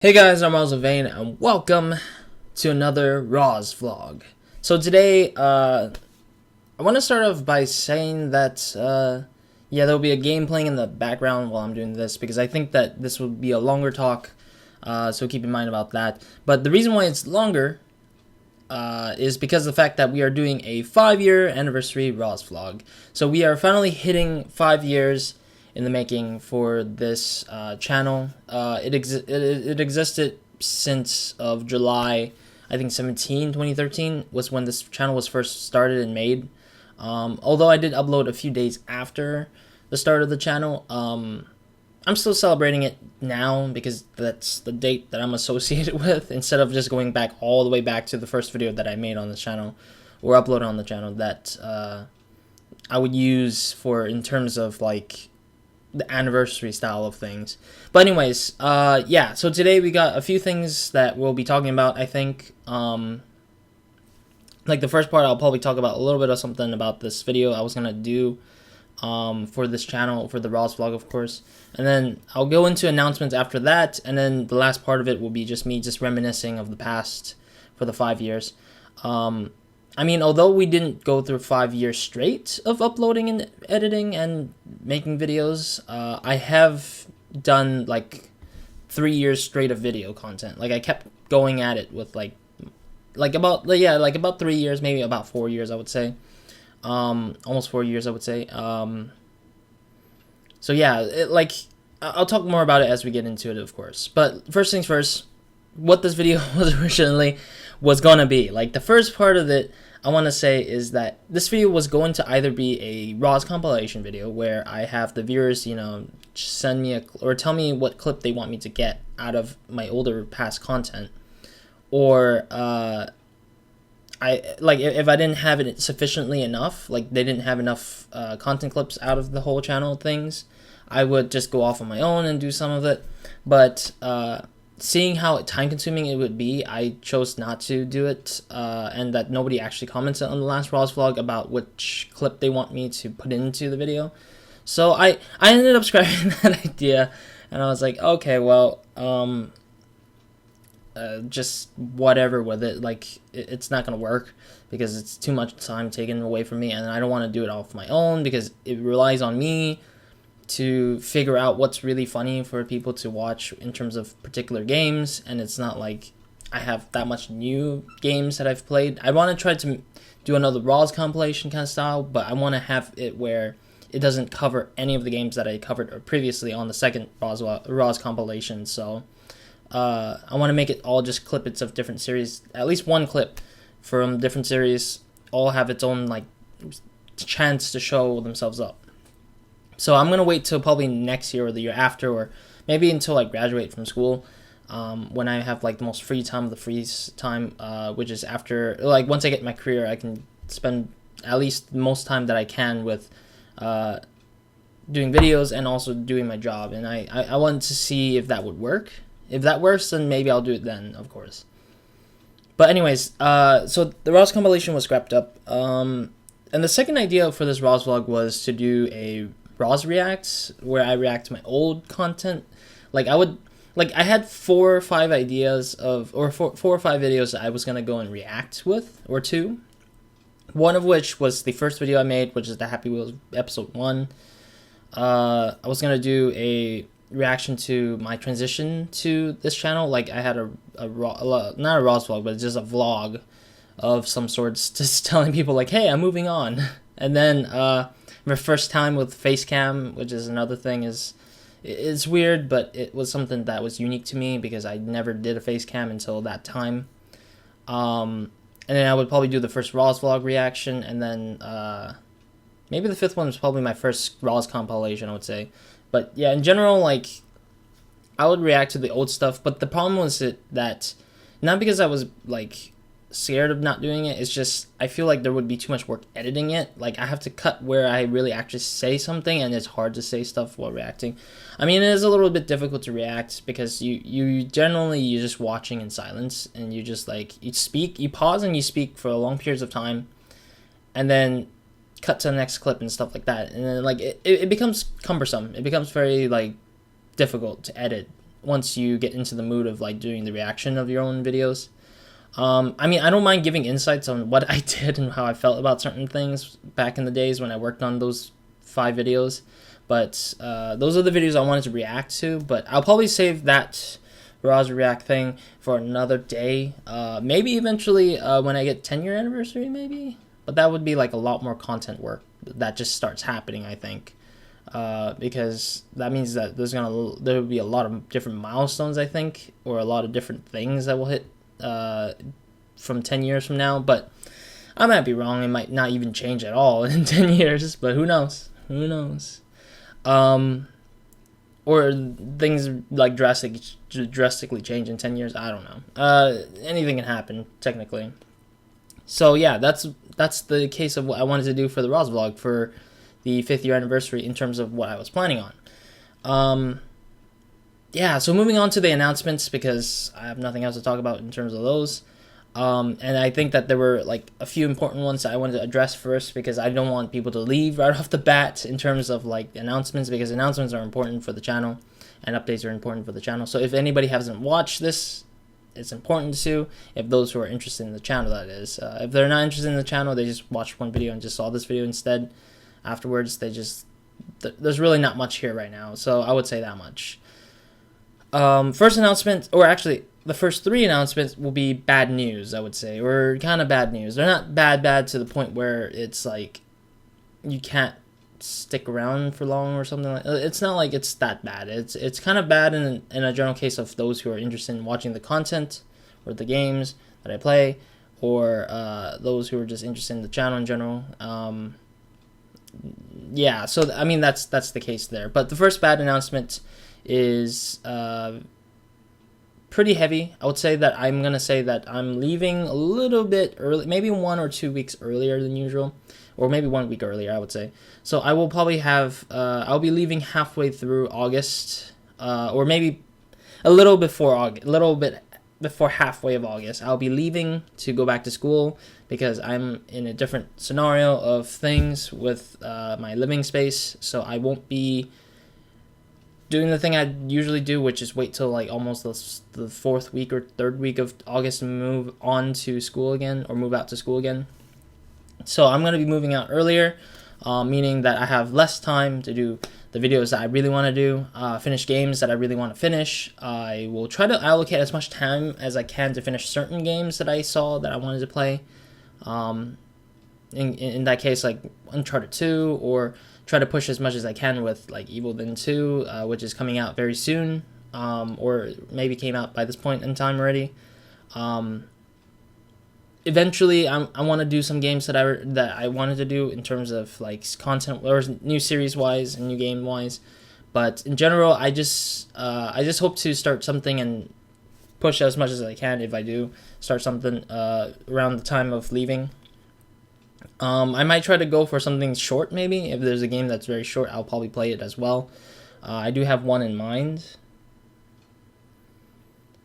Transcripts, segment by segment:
Hey guys, I'm RozaldVane and welcome to another RozVlog. So today, I want to start off by saying that, yeah, there'll be a game playing in the background while I'm doing this because I think that this will be a longer talk, so keep in mind about that. But the reason why it's longer is because of the fact that we are doing a 5-year anniversary RozVlog. So we are finally hitting 5 years in the making for this channel. It existed since of July, I think 2013 was when this channel was first started and made. Although I did upload a few days after the start of the channel, I'm still celebrating it now because that's the date that I'm associated with, instead of just going back all the way back to the first video that I made on the channel or uploaded on the channel that I would use for in terms of like the anniversary style of things. But anyways, yeah, so today we got a few things that we'll be talking about. I think like the first part, I'll probably talk about a little bit of something about this video I was gonna do for this channel, for the RozVlog, of course, and then I'll go into announcements after that, and then the last part of it will be just me just reminiscing of the past for the 5 years. I mean, although we didn't go through 5 years straight of uploading and editing and making videos, I have done like 3 years straight of video content. Like I kept going at it with like about 3 years, maybe about 4 years, I would say. Almost 4 years, I would say. So yeah, I'll talk more about it as we get into it, of course. But first things first, what this video was gonna be. Like the first part of it, I want to say is that this video was going to either be a Roz compilation video where I have the viewers, you know, send me or tell me what clip they want me to get out of my older past content, or if I didn't have it sufficiently enough, like they didn't have enough content clips out of the whole channel things, I would just go off on my own and do some of it. But seeing how time consuming it would be, I chose not to do it, and that nobody actually commented on the last RozVlog about which clip they want me to put into the video. So I ended up scrapping that idea, and I was like, okay, well, just whatever with it. Like it's not gonna work because it's too much time taken away from me, and I don't want to do it off my own because it relies on me to figure out what's really funny for people to watch in terms of particular games, and it's not like I have that much new games that I've played. I want to try to do another Roz compilation kind of style, but I want to have it where it doesn't cover any of the games that I covered previously on the second Roz compilation. So I want to make it all just clippets of different series, at least one clip from different series, all have its own like chance to show themselves up. So I'm gonna wait till probably next year or the year after, or maybe until I graduate from school, when I have like the most free time of the free time, which is after, like once I get my career, I can spend at least the most time that I can with doing videos and also doing my job. And I want to see if that would work. If that works, then maybe I'll do it then, of course. But anyways, so the Roz compilation was scrapped up, and the second idea for this RozVlog was to do a Roz reacts where I react to my old content. Like I had 4 or 5 ideas of, or four or five videos that I was gonna go and react with, or 2. One of which was the first video I made, which is the Happy Wheels episode 1. I was gonna do a reaction to my transition to this channel. Like I had not a RozVlog, but just a vlog of some sorts, just telling people like, hey, I'm moving on. And then my first time with face cam, which is another thing, it's weird, but it was something that was unique to me because I never did a face cam until that time. And then I would probably do the first RozVlog reaction, and then maybe the 5th one was probably my first Roz compilation, I would say. But yeah, in general, like I would react to the old stuff, but the problem was that not because I was like scared of not doing it, it's just I feel like there would be too much work editing it. Like I have to cut where I really actually say something, and it's hard to say stuff while reacting. I mean, it is a little bit difficult to react because you're just watching in silence, and you just like you pause and you speak for long periods of time, and then cut to the next clip and stuff like that, and then like it becomes cumbersome. It becomes very like difficult to edit once you get into the mood of like doing the reaction of your own videos. I mean, I don't mind giving insights on what I did and how I felt about certain things back in the days when I worked on those 5 videos. But those are the videos I wanted to react to. But I'll probably save that Roz React thing for another day. Maybe eventually when I get 10-year anniversary, maybe. But that would be like a lot more content work that just starts happening, I think. Because that means that there will be a lot of different milestones, I think, or a lot of different things that will hit from 10 years from now. But I might be wrong. It might not even change at all in 10 years, but who knows? Who knows? Or things like drastically change in 10 years. I don't know. Anything can happen, technically. So yeah, that's the case of what I wanted to do for the RozVlog for the 5th year anniversary in terms of what I was planning on. Yeah, so moving on to the announcements, because I have nothing else to talk about in terms of those. And I think that there were like a few important ones that I wanted to address first, because I don't want people to leave right off the bat in terms of like announcements, because announcements are important for the channel and updates are important for the channel. So if anybody hasn't watched this, it's important to, if those who are interested in the channel, that is. If they're not interested in the channel, they just watched one video and just saw this video instead. Afterwards, there's really not much here right now, so I would say that much. First announcement, or actually the first 3 announcements will be bad news, I would say, or kind of bad news. They're not bad to the point where it's like you can't stick around for long or something like. It's not like it's that bad. It's kind of bad in a general case of those who are interested in watching the content or the games that I play, or those who are just interested in the channel in general. Yeah, so I mean that's the case there. But the first bad announcement is pretty heavy. I would say that I'm gonna say that I'm leaving a little bit early, maybe 1 or 2 weeks earlier than usual, or maybe 1 week earlier, I would say. So I will probably have I'll be leaving halfway through August, or maybe a little before August, a little bit before halfway of August. I'll be leaving to go back to school, because I'm in a different scenario of things with my living space, so I won't be doing the thing I usually do, which is wait till like almost the 4th week or 3rd week of August and move on to school again, or move out to school again. So I'm going to be moving out earlier, meaning that I have less time to do the videos that I really want to do, finish games that I really want to finish. I will try to allocate as much time as I can to finish certain games that I saw that I wanted to play. In that case, like Uncharted 2, or try to push as much as I can with like Evil Within 2, which is coming out very soon, or maybe came out by this point in time already. Eventually, I want to do some games that I wanted to do in terms of like content or new series wise and new game wise. But in general, I just hope to start something and push as much as I can if I do start something around the time of leaving. I might try to go for something short, maybe. If there's a game that's very short, I'll probably play it as well. I do have one in mind.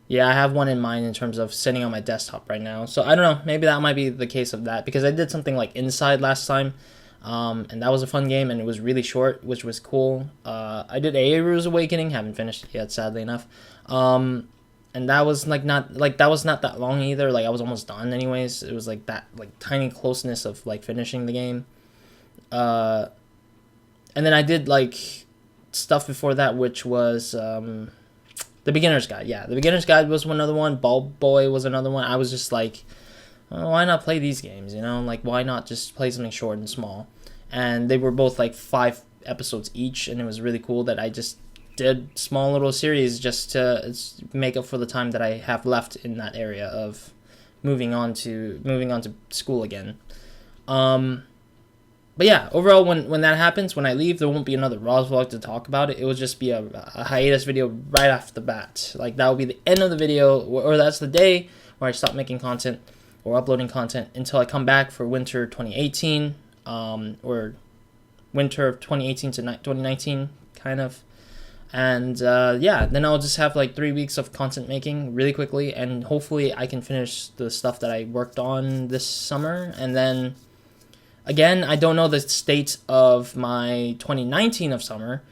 Yeah, I have one in mind in terms of sitting on my desktop right now. So I don't know, maybe that might be the case of that, because I did something like Inside last time, and that was a fun game, and it was really short, which was cool. I did Ru's Awakening, haven't finished it yet, sadly enough. And that was not that long either. Like I was almost done anyways. It was like that tiny closeness of like finishing the game. And then I did like stuff before that, which was the Beginner's Guide. Yeah, the Beginner's Guide was another one. Ball Boy was another one. I was just like, oh, why not play these games? You know, like why not just play something short and small? And they were both like 5 episodes each, and it was really cool that I just did small little series just to make up for the time that I have left in that area of moving on to school again. But yeah, overall, when that happens, when I leave, there won't be another RozVlog to talk about it. It will just be a hiatus video right off the bat. Like that will be the end of the video, or that's the day where I stop making content or uploading content until I come back for winter 2018, or winter of 2018 to 2019, kind of. And yeah, then I'll just have like 3 weeks of content making really quickly, and hopefully I can finish the stuff that I worked on this summer. And then again, I don't know the state of my 2019 of summer.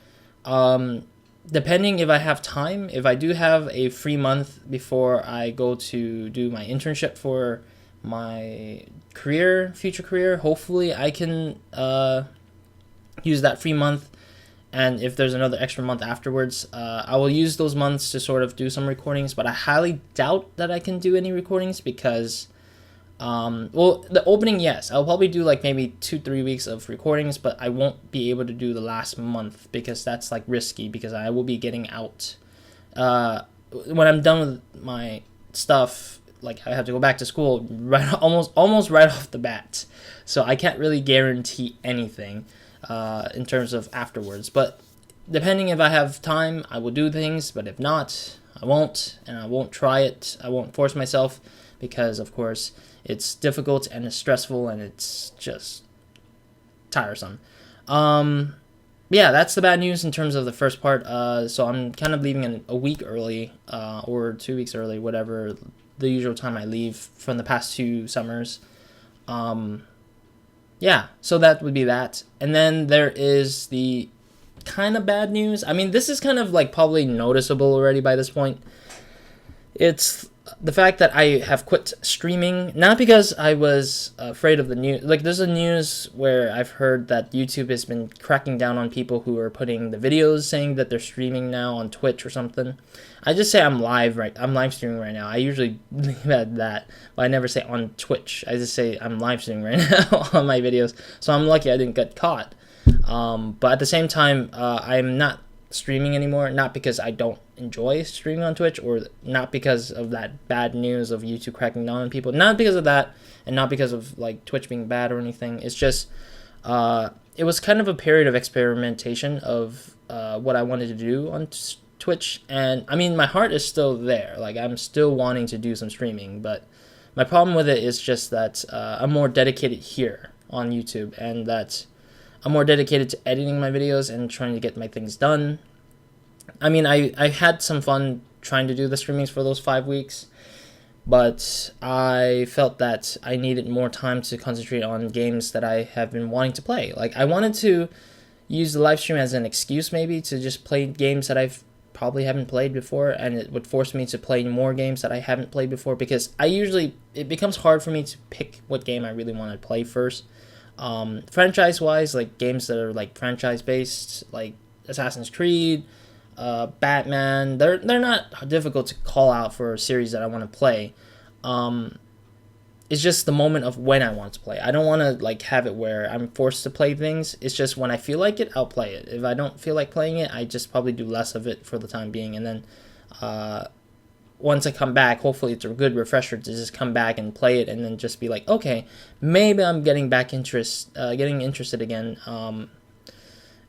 depending if I have time, if I do have a free month before I go to do my internship for my future career, hopefully I can use that free month. And if there's another extra month afterwards, I will use those months to sort of do some recordings. But I highly doubt that I can do any recordings because, well, the opening, yes. I'll probably do like maybe 2-3 weeks of recordings, but I won't be able to do the last month because that's like risky because I will be getting out. When I'm done with my stuff, like I have to go back to school almost right off the bat. So I can't really guarantee anything in terms of afterwards, but depending if I have time, I will do things, but if not, I won't, and I won't try it. I won't force myself because, of course, it's difficult and it's stressful and it's just tiresome. Yeah, that's the bad news in terms of the first part. So I'm kind of leaving a week early, or 2 weeks early, whatever the usual time I leave from the past 2 summers. Yeah, so that would be that. And then there is the kind of bad news. I mean, this is kind of like probably noticeable already by this point. It's the fact that I have quit streaming, not because I was afraid of the news. Like, there's a news where I've heard that YouTube has been cracking down on people who are putting the videos saying that they're streaming now on Twitch or something. I just say I'm live streaming right now. I usually leave at that, but I never say on Twitch. I just say I'm live streaming right now on my videos. So I'm lucky I didn't get caught. But at the same time, I'm not streaming anymore, not because I don't enjoy streaming on Twitch, or not because of that bad news of YouTube cracking down on people, not because of that, and not because of like Twitch being bad or anything. It's just it was kind of a period of experimentation of what I wanted to do on Twitch, and I mean, my heart is still there. Like, I'm still wanting to do some streaming, but my problem with it is just that I'm more dedicated here on YouTube, and that I'm more dedicated to editing my videos and trying to get my things done. I mean, I had some fun trying to do the streamings for those 5 weeks, but I felt that I needed more time to concentrate on games that I have been wanting to play. Like, I wanted to use the live stream as an excuse maybe to just play games that I've probably haven't played before, and it would force me to play more games that I haven't played before, because it becomes hard for me to pick what game I really want to play first. Franchise-wise, like games that are like franchise-based, like Assassin's Creed, Batman, they're not difficult to call out for a series that I want to play. It's just the moment of when I want to play. I don't want to like have it where I'm forced to play things. It's just when I feel like it, I'll play it. If I don't feel like playing it, I just probably do less of it for the time being. And then once I come back, hopefully it's a good refresher to just come back and play it, and then just be like, okay, maybe I'm getting interested again.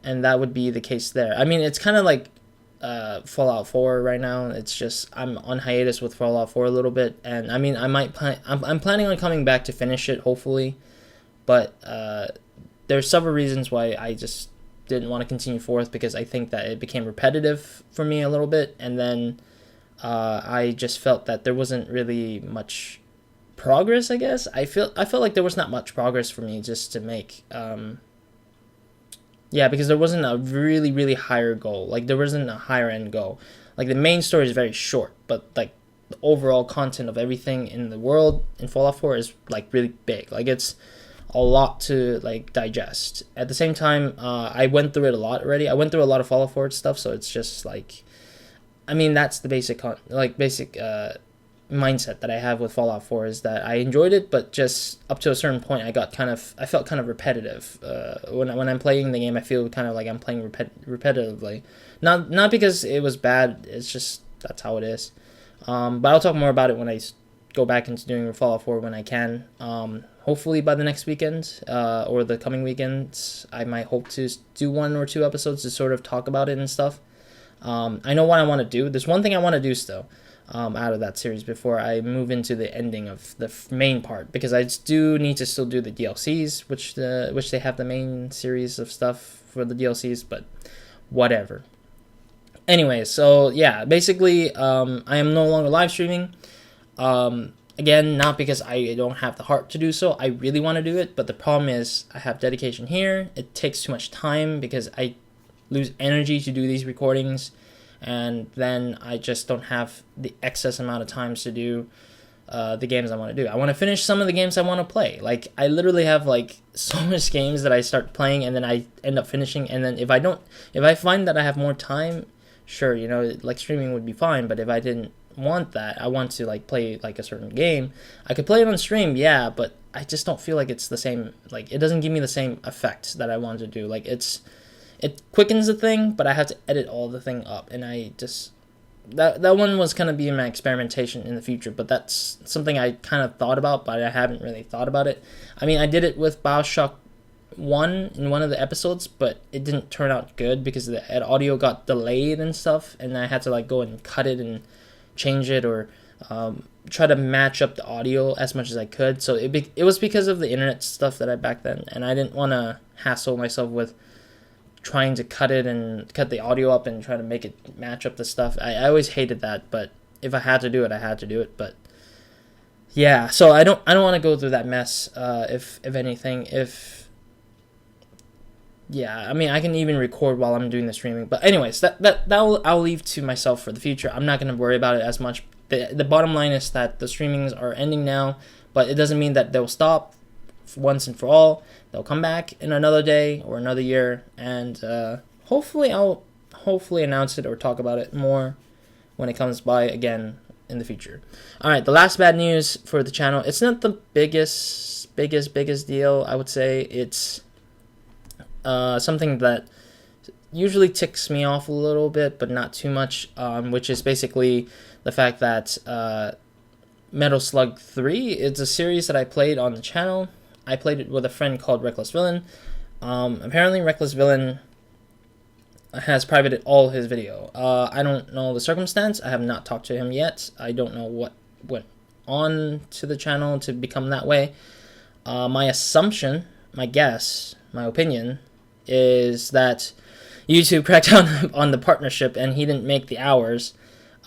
And that would be the case there. I mean, it's kind of like Fallout 4 right now. It's just I'm on hiatus with Fallout 4 a little bit, and I mean, I'm planning on coming back to finish it, hopefully, but there's several reasons why I just didn't want to continue forth, because I think that it became repetitive for me a little bit, and then I just felt that there wasn't really much progress, I guess. I felt like there was not much progress for me just to make. Yeah, because there wasn't a really, really higher goal. Like, there wasn't a higher end goal. Like, the main story is very short, but like the overall content of everything in the world in Fallout 4 is like really big. Like, it's a lot to like digest. At the same time, I went through it a lot already. I went through a lot of Fallout 4 stuff, so it's just like, I mean, that's the basic mindset that I have with Fallout 4, is that I enjoyed it, but just up to a certain point, I felt kind of repetitive. When I'm playing the game, I feel kind of like I'm playing repetitively. Not because it was bad, it's just that's how it is. But I'll talk more about it when I go back into doing Fallout 4 when I can. Hopefully by the next weekend, or the coming weekends, I might hope to do 1 or 2 episodes to sort of talk about it and stuff. I know what I want to do. There's one thing I want to do still. Out of that series before I move into the ending of the main part, because I do need to still do the DLCs, which they have the main series of stuff for the DLCs, but whatever. Anyway, so yeah, basically, I am no longer live streaming. Again, not because I don't have the heart to do so. I really want to do it, but the problem is I have dedication here. It takes too much time because I lose energy to do these recordings. and then I just don't have the excess amount of times to do the games I want to do. I want to finish some of the games I want to play. Like, I literally have like so much games that I start playing and then I end up finishing, and then if I find that I have more time, sure, you know, like streaming would be fine. But if I didn't want that, I want to like play like a certain game, I could play it on stream, yeah, but I just don't feel like it's the same. Like, it doesn't give me the same effect that I want to do. Like, it quickens the thing, but I have to edit all the thing up, and I just that one was kind of being my experimentation in the future. But that's something I kind of thought about, but I haven't really thought about it. I mean, I did it with BioShock 1 in one of the episodes, but it didn't turn out good because the audio got delayed and stuff, and I had to like go and cut it and change it, or try to match up the audio as much as I could. So it was because of the internet stuff that I back then, and I didn't want to hassle myself with trying to cut the audio up and try to make it match up the stuff. I always hated that, but if I had to do it, I had to do it. But yeah, so I don't want to go through that mess. If anything, yeah, I mean, I can even record while I'm doing the streaming. But anyways, I'll leave to myself for the future. I'm not gonna worry about it as much. The bottom line is that the streamings are ending now, but it doesn't mean that they'll stop once and for all. They'll come back in another day or another year, and hopefully I'll announce it or talk about it more when it comes by again in the future. All right, the last bad news for the channel. It's not the biggest deal, I would say. It's something that usually ticks me off a little bit, but not too much, which is basically the fact that Metal Slug 3, it's a series that I played on the channel. I played it with a friend called Reckless Villain. Apparently Reckless Villain has privated all his video. I don't know the circumstance. I have not talked to him yet. I don't know what went on to the channel to become that way. My assumption, my guess, my opinion is that YouTube cracked down on the partnership and he didn't make the hours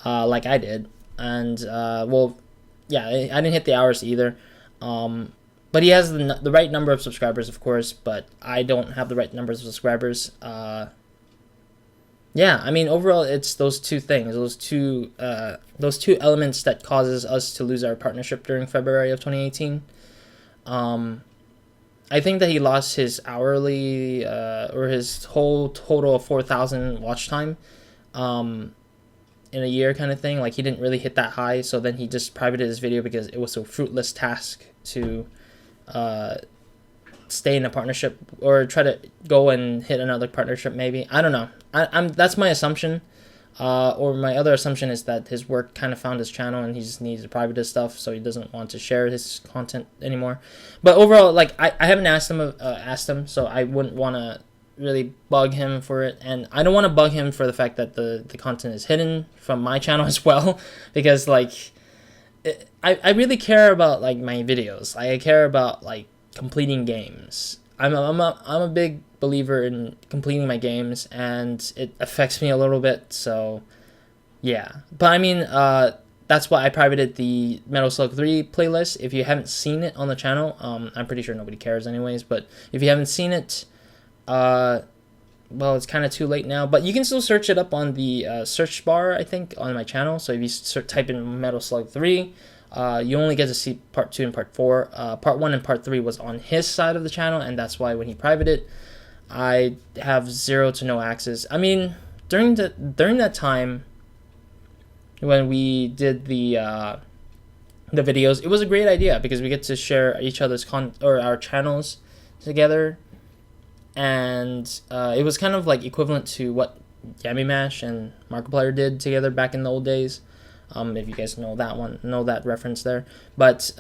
like I did. And, well, yeah, I didn't hit the hours either. But he has the right number of subscribers, of course, but I don't have the right numbers of subscribers. Yeah, I mean, overall, it's those two things, those two elements that causes us to lose our partnership during February of 2018. I think that he lost his hourly, or his whole total of 4,000 watch time, in a year kind of thing. Like, he didn't really hit that high, so then he just privated his video because it was a fruitless task to stay in a partnership or try to go and hit another partnership. Maybe, I don't know. That's my assumption, or my other assumption is that his work kind of found his channel and he just needs to private his stuff, so he doesn't want to share his content anymore. But overall, like, I haven't asked him, so I wouldn't want to really bug him for it, and I don't want to bug him for the fact that the content is hidden from my channel as well, because like I really care about like my videos. I care about like completing games. I'm a big believer in completing my games, and it affects me a little bit. So yeah, but I mean, that's why I privated the Metal Slug 3 playlist. If you haven't seen it on the channel, I'm pretty sure nobody cares anyways. But if you haven't seen it, well, it's kind of too late now. But you can still search it up on the search bar, I think, on my channel. So if you type in Metal Slug 3. You only get to see part 2 and part 4. Part 1 and part 3 was on his side of the channel, and that's why when he privated it, I have 0 to no access. I mean, during that time when we did the videos, it was a great idea because we get to share each other's our channels together, and it was kind of like equivalent to what Yami Mash and Markiplier did together back in the old days. If you guys know that reference there. But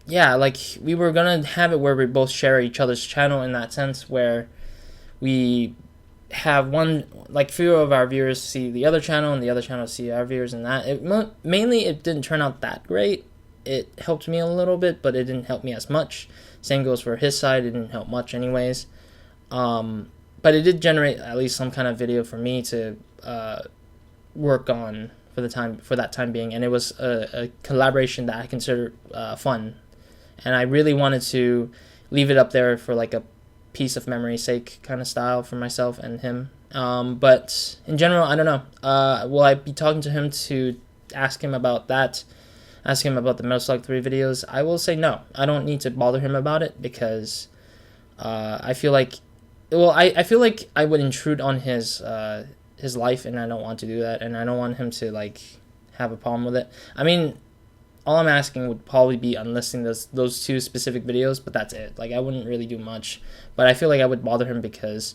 yeah, like, we were gonna have it where we both share each other's channel in that sense, where we have one, like, few of our viewers see the other channel and the other channel see our viewers, and that mainly it didn't turn out that great. It helped me a little bit, but it didn't help me as much. Same goes for his side. It didn't help much anyways. But it did generate at least some kind of video for me to work on for that time being, and it was a collaboration that I considered fun, and I really wanted to leave it up there for like a piece of memory sake kind of style for myself and him, But in general, I don't know. Will I be talking to him to ask him about that? Ask him about the Metal Slug 3 videos? I will say no. I don't need to bother him about it because I feel like, well, I feel like I would intrude on his life, and I don't want to do that, and I don't want him to like have a problem with it. I mean, all I'm asking would probably be unlisting those 2 specific videos, but that's it. Like, I wouldn't really do much, but I feel like I would bother him because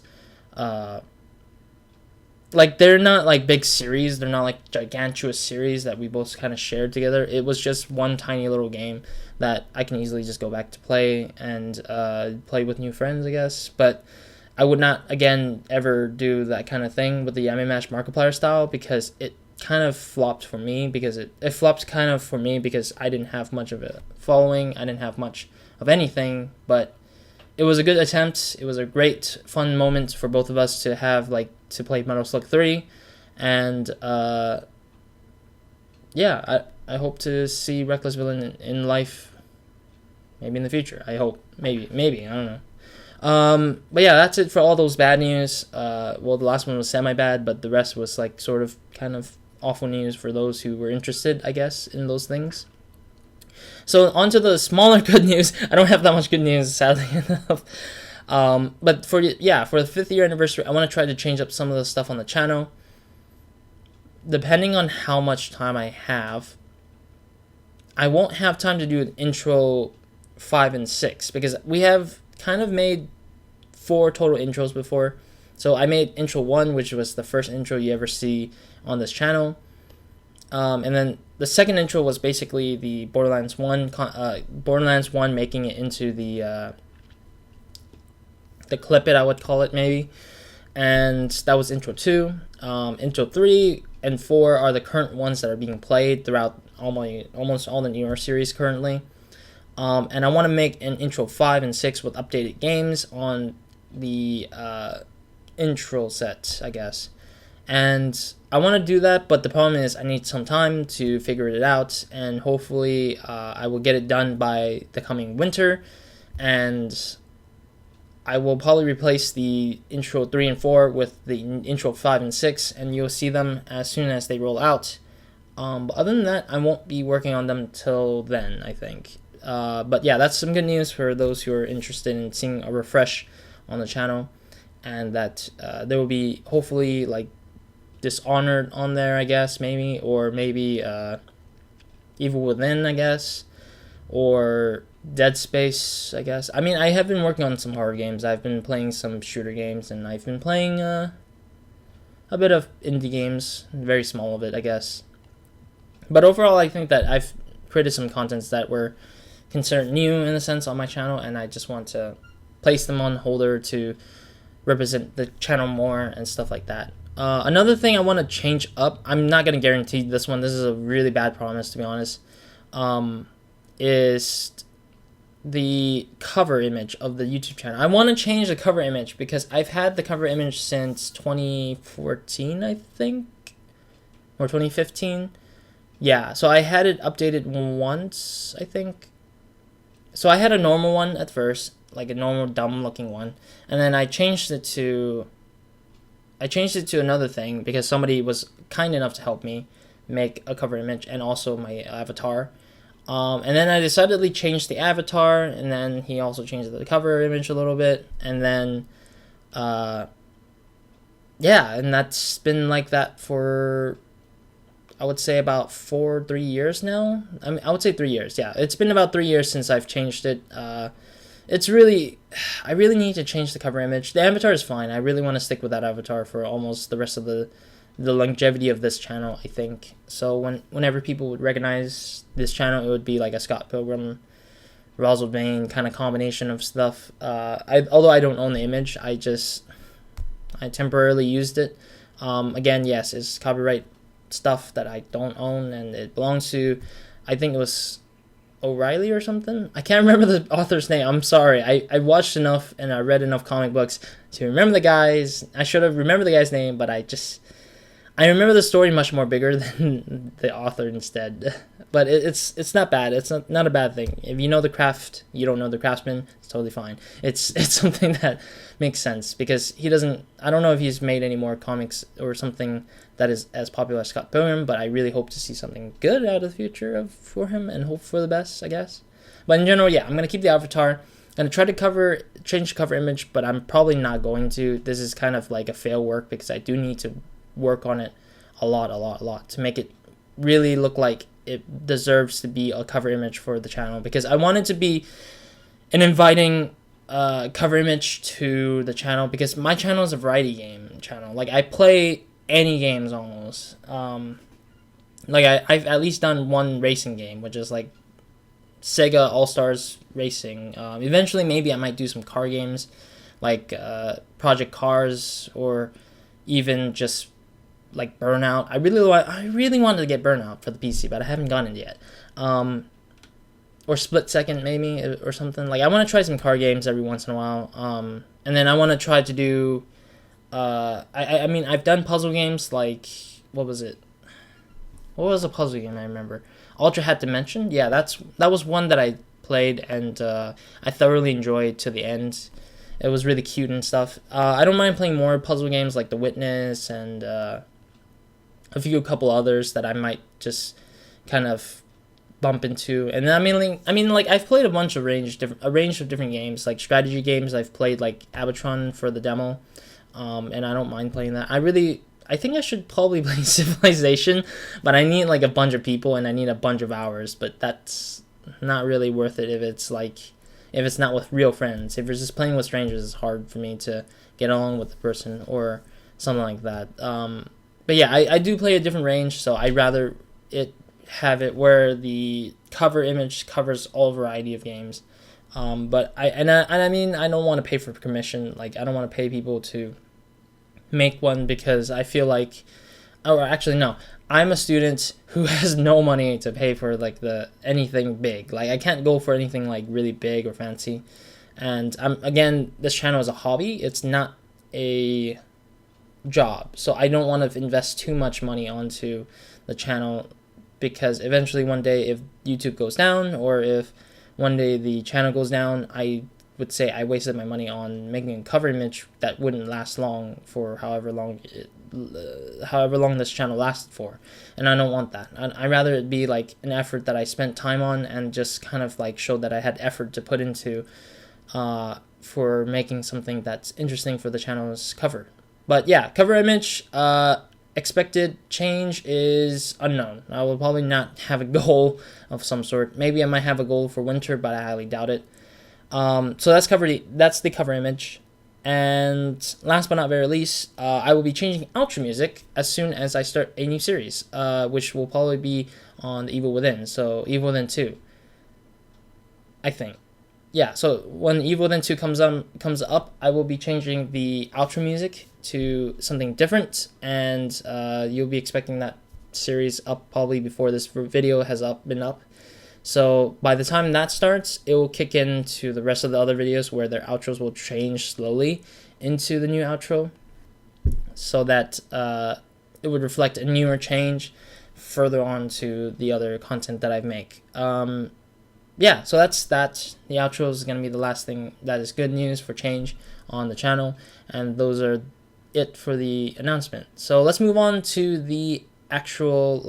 like, they're not like big series, they're not like gigantuous series that we both kind of shared together. It was just one tiny little game that I can easily just go back to play and play with new friends, I guess. But I would not, again, ever do that kind of thing with the Yami Match Markiplier style, because it kind of flopped for me, because it flopped kind of for me because I didn't have much of a following, I didn't have much of anything, but it was a good attempt. It was a great, fun moment for both of us to have, like, to play Metal Slug 3, and yeah, I hope to see Reckless Villain in life, maybe in the future. I hope, maybe, I don't know. But yeah, that's it for all those bad news. Well, the last one was semi-bad, but the rest was like sort of kind of awful news for those who were interested, I guess, in those things. So on to the smaller good news. I don't have that much good news, sadly enough. But for the 5th year anniversary, I want to try to change up some of the stuff on the channel. Depending on how much time I have, I won't have time to do an intro 5 and 6, because we have kind of made 4 total intros before. So I made intro 1, which was the first intro you ever see on this channel. And then the second intro was basically the Borderlands 1, making it into the clip it, I would call it, maybe. And that was intro 2. Intro 3 and 4 are the current ones that are being played throughout almost all the newer series currently. And I want to make an intro 5 and 6 with updated games on the intro set, I guess. And I want to do that, but the problem is I need some time to figure it out, and hopefully I will get it done by the coming winter, and I will probably replace the intro 3 and 4 with the intro 5 and 6, and you'll see them as soon as they roll out. But other than that, I won't be working on them till then, I think. But yeah, that's some good news for those who are interested in seeing a refresh on the channel, and that there will be hopefully like Dishonored on there, I guess, maybe, or maybe Evil Within, I guess, or Dead Space, I guess. I mean, I have been working on some horror games. I've been playing some shooter games, and I've been playing a bit of indie games, very small of it, I guess. But overall, I think that I've created some contents that were considered new in a sense on my channel, and I just want to place them on holder to represent the channel more and stuff like that. Another thing I want to change up, I'm not going to guarantee this one, this is a really bad promise to be honest, is the cover image of the YouTube channel. I want to change the cover image because I've had the cover image since 2014, I think, or 2015. Yeah, so I had it updated once, I think. So I had a normal one at first, like a normal dumb looking one, and then I changed it to another thing because somebody was kind enough to help me make a cover image and also my avatar. And then I decidedly changed the avatar, and then he also changed the cover image a little bit, and then yeah, and that's been like that for, I would say, about 3 years now. I mean, I would say 3 years. Yeah, it's been about 3 years since I've changed it. It's really, I really need to change the cover image. The avatar is fine. I really want to stick with that avatar for almost the rest of the longevity of this channel, I think. So whenever people would recognize this channel, it would be like a Scott Pilgrim, RozaldVane kind of combination of stuff. Although I don't own the image, I temporarily used it. Again, yes, it's copyright stuff that I don't own, and it belongs to, I think it was O'Reilly or something. I can't remember the author's name. I'm sorry. I watched enough and I read enough comic books to remember the guys. I should have remembered the guy's name, but I I remember the story much more bigger than the author instead. But it's not bad. It's not a bad thing. If you know the craft, you don't know the craftsman, it's totally fine. It's something that makes sense because he doesn't. I don't know if he's made any more comics or something that is as popular as Scott Pilgrim, but I really hope to see something good out of the future for him and hope for the best, I guess. But in general, yeah, I'm gonna keep the avatar. I'm gonna try to change the cover image, but I'm probably not going to. This is kind of like a fail work because I do need to work on it a lot to make it really look like it deserves to be a cover image for the channel, because I want it to be an inviting cover image to the channel, because my channel is a variety game channel. Like, I play any games almost. Like, I've at least done one racing game, which is like Sega All-Stars Racing. Eventually, maybe I might do some car games, like Project Cars, or even just like Burnout. I really wanted to get Burnout for the PC, but I haven't gotten it yet. Or Split Second maybe, or something. Like, I want to try some car games every once in a while. And then I want to try to do. I mean, I've done puzzle games like, what was it? What was a puzzle game I remember? Ultra Hat Dimension. Yeah, that was one that I played, and I thoroughly enjoyed to the end. It was really cute and stuff. I don't mind playing more puzzle games like The Witness and a couple others that I might just kind of bump into. And I mean, like, I've played a range of different games, like strategy games. I've played like Abatron for the demo, and I don't mind playing that. I think I should probably play Civilization, but I need like a bunch of people and I need a bunch of hours. But that's not really worth it if it's not with real friends. If you're just playing with strangers, it's hard for me to get along with the person or something like that. But yeah, I do play a different range, so I'd rather have it where the cover image covers all variety of games. But I mean, I don't want to pay for commission. Like, I don't want to pay people to make one, because I feel like, or actually no, I'm a student who has no money to pay for like anything big. Like, I can't go for anything like really big or fancy. And again, this channel is a hobby. It's not a job. So I don't want to invest too much money onto the channel, because eventually one day if YouTube goes down, or if one day the channel goes down, I would say I wasted my money on making a cover image that wouldn't last long for however long this channel lasted for, and I don't want that. I'd rather it be like an effort that I spent time on and just kind of like showed that I had effort to put into for making something that's interesting for the channel's cover. But yeah, cover image, expected change is unknown. I will probably not have a goal of some sort. Maybe I might have a goal for winter, but I highly doubt it. So that's the cover image. And last but not very least, I will be changing outro music as soon as I start a new series, which will probably be on the Evil Within, so Evil Within 2, I think. Yeah, so when Evil Within 2 comes up, I will be changing the outro music to something different, and you'll be expecting that series up probably before this video has been up. So by the time that starts, it will kick into the rest of the other videos where their outros will change slowly into the new outro, so that it would reflect a newer change further on to the other content that I make. Yeah, so that's that. The outro is going to be the last thing that is good news for change on the channel, and those are it for the announcement. So let's move on to the actual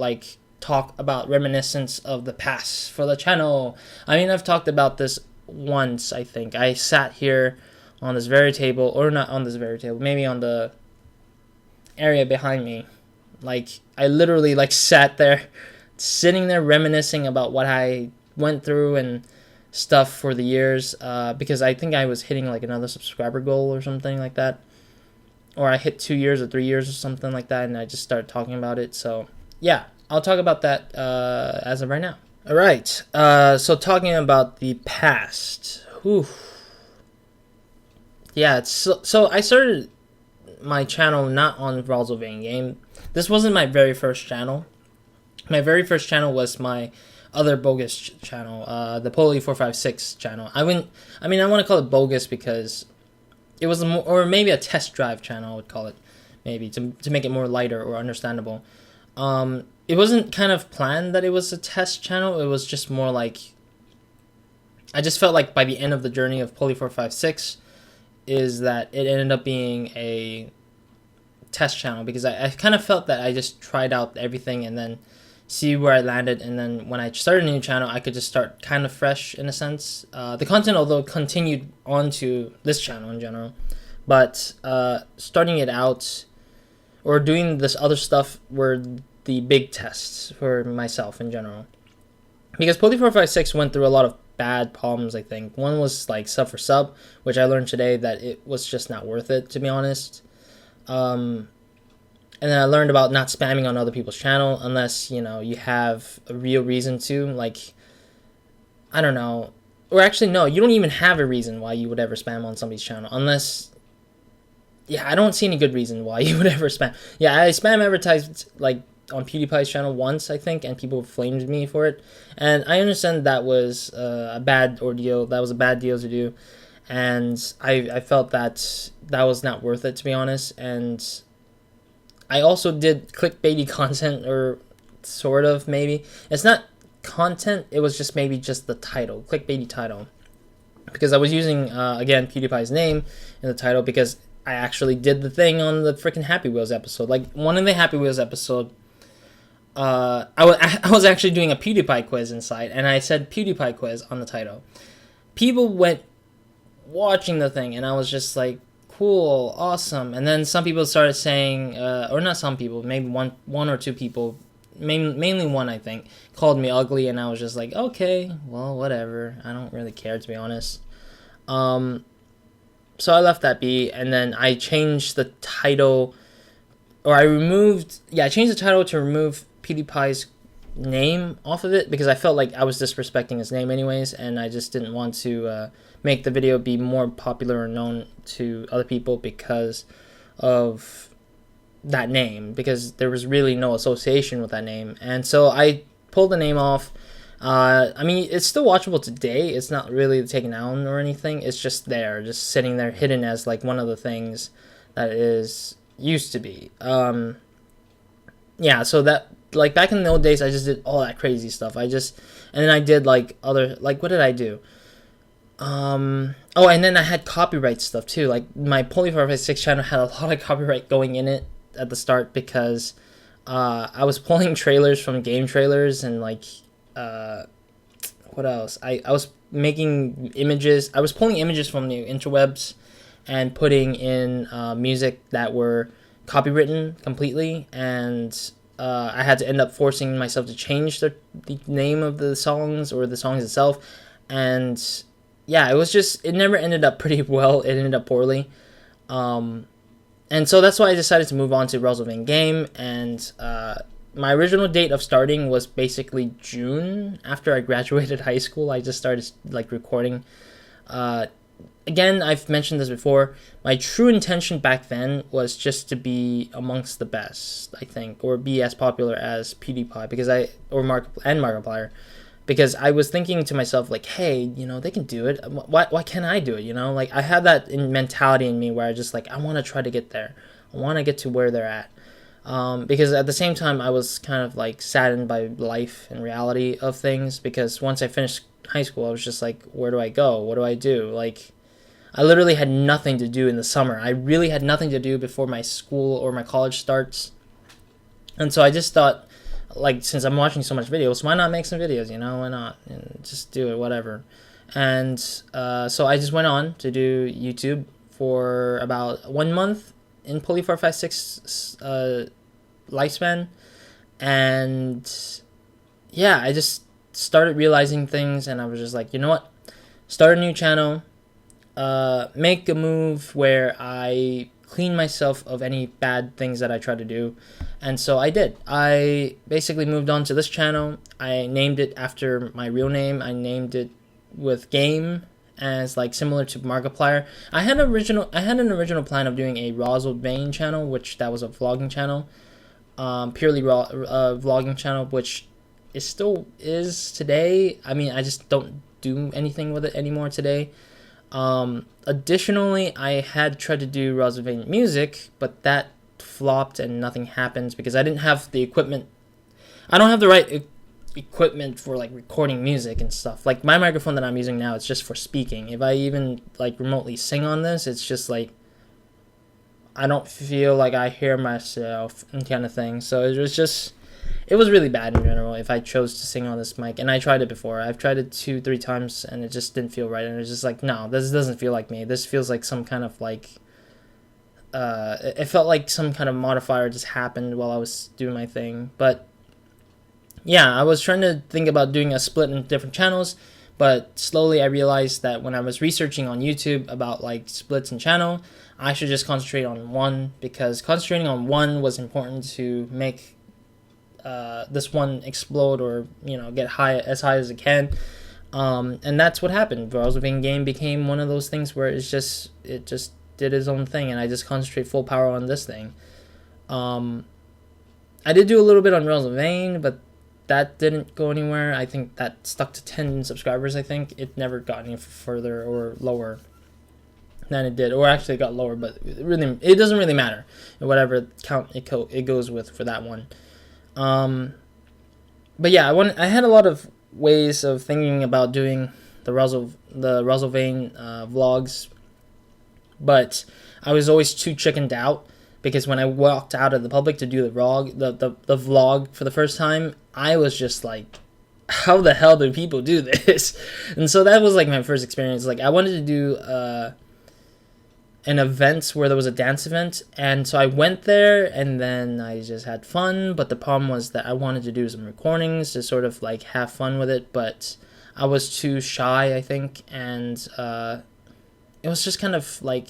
talk about reminiscence of the past for the channel. I mean, I've talked about this once, I think. I sat here on this very table, or not on this very table, maybe on the area behind me. I literally sat there, sitting there reminiscing about what I went through and stuff for the years, because I think I was hitting another subscriber goal or something like that, or I hit 2 years or 3 years or something like that, and I just started talking about it. So yeah, I'll talk about that as of right now. All right, so talking about the past. Whew. Yeah, so I started my channel not on RozaldVaneGAME. This wasn't my very first channel. My very first channel was my other bogus channel, the Poly456 channel. I want to call it bogus because it was or maybe a test drive channel, I would call it. maybe to make it more lighter or understandable. It wasn't kind of planned that it was a test channel. It was just more like, I just felt like by the end of the journey of Poly456 is that it ended up being a test channel, because I kind of felt that I just tried out everything and then see where I landed, and then when I started a new channel, I could just start kind of fresh in a sense. The content, although, continued onto this channel in general, but starting it out or doing this other stuff were the big tests for myself in general, because Poly456 went through a lot of bad problems. I think one was like sub for sub, which I learned today that it was just not worth it, to be honest. And then I learned about not spamming on other people's channel unless, you know, you have a real reason to. Like, I don't know. Or actually, no, you don't even have a reason why you would ever spam on somebody's channel. Unless, yeah, I don't see any good reason why you would ever spam. Yeah, I spam advertised, like, on PewDiePie's channel once, I think, and people flamed me for it. And I understand that was a bad ordeal. That was a bad deal to do. And I felt that that was not worth it, to be honest. And I also did clickbaity content, or sort of, maybe. It's not content, it was just maybe just the title, clickbaity title. Because I was using, again, PewDiePie's name in the title, because I actually did the thing on the freaking Happy Wheels episode. Like, one of the Happy Wheels episode, I was actually doing a PewDiePie quiz inside, and I said PewDiePie quiz on the title. People went watching the thing, and I was just like, cool, awesome. And then some people started saying, or not some people, maybe one or two people, mainly one, I think, called me ugly, and I was just like, okay, well, whatever. I don't really care, to be honest. So I left that be, and then I changed the title, or I changed the title to remove PewDiePie's name off of it, because I felt like I was disrespecting his name anyways, and I just didn't want to make the video be more popular or known to other people because of that name, because there was really no association with that name. And so I pulled the name off. I mean, it's still watchable today. It's not really taken down or anything. It's just there, just sitting there, hidden as like one of the things that is used to be. Yeah, so that, like, back in the old days, I just did all that crazy stuff. And then I did like other, like, what did I do? Oh, and then I had copyright stuff too. Like, my Poly456 channel had a lot of copyright going in it at the start, because I was pulling trailers from game trailers, and like, what else? I was making images. I was pulling images from the interwebs and putting in music that were copywritten completely, and I had to end up forcing myself to change the name of the songs, or the songs itself. And yeah, it never ended up pretty well. It ended up poorly. And so that's why I decided to move on to RozaldVaneGAME. And my original date of starting was basically June. After I graduated high school, I just started like recording. Again, I've mentioned this before. My true intention back then was just to be amongst the best, I think, or be as popular as PewDiePie, or Markiplier, because I was thinking to myself, like, hey, you know, they can do it. Why can't I do it? You know, like, I had that mentality in me where I just like, I want to try to get there. I want to get to where they're at. Because at the same time, I was kind of like saddened by life and reality of things, because once I finished high school, I was just like, where do I go? What do I do? Like, I literally had nothing to do in the summer. I really had nothing to do before my school or my college starts. And so I just thought, like, since I'm watching so much videos, why not make some videos, you know? Why not? And just do it, whatever. And so I just went on to do YouTube for about 1 month in Poly456 lifespan. And yeah, I just started realizing things, and I was just like, you know what? Start a new channel. Make a move where I clean myself of any bad things that I try to do. And so I did. I basically moved on to this channel. I named it after my real name. I named it with game, as like similar to Markiplier. I had an original plan of doing a RozaldVane channel, which that was a vlogging channel, purely vlogging channel, which it still is today. I mean, I just don't do anything with it anymore today. Additionally, I had tried to do RozaldVane music, but that flopped and nothing happened because I didn't have the equipment. I don't have the right equipment for like recording music and stuff. Like my microphone that I'm using now, it's just for speaking. If I even like remotely sing on this, it's just like I don't feel like I hear myself and kind of thing. So it was really bad in general if I chose to sing on this mic. And I tried it before. I've tried it 2-3 times and it just didn't feel right. And it was just like, no, this doesn't feel like me. This feels like some kind of like it felt like some kind of modifier just happened while I was doing my thing. But yeah, I was trying to think about doing a split in different channels, but slowly I realized that when I was researching on YouTube about like splits in channel, I should just concentrate on one, because concentrating on one was important to make this one explode, or get as high as it can. And that's what happened. RozaldVaneGAME became one of those things where it just did its own thing, and I just concentrate full power on this thing. I did do a little bit on RozaldVane, but that didn't go anywhere. I think that stuck to 10 subscribers. I think it never got any further or lower than it did, or actually it got lower, but it doesn't really matter. Whatever count it goes with for that one. But yeah, I had a lot of ways of thinking about doing the RozaldVane vlogs, but I was always too chickened out, because when I walked out of the public to do the vlog for the first time, I was just like, how the hell do people do this? And so that was like my first experience. Like I wanted to do an event where there was a dance event, and so I went there and then I just had fun. But the problem was that I wanted to do some recordings to sort of like have fun with it, but I was too shy, I think, and it was just kind of like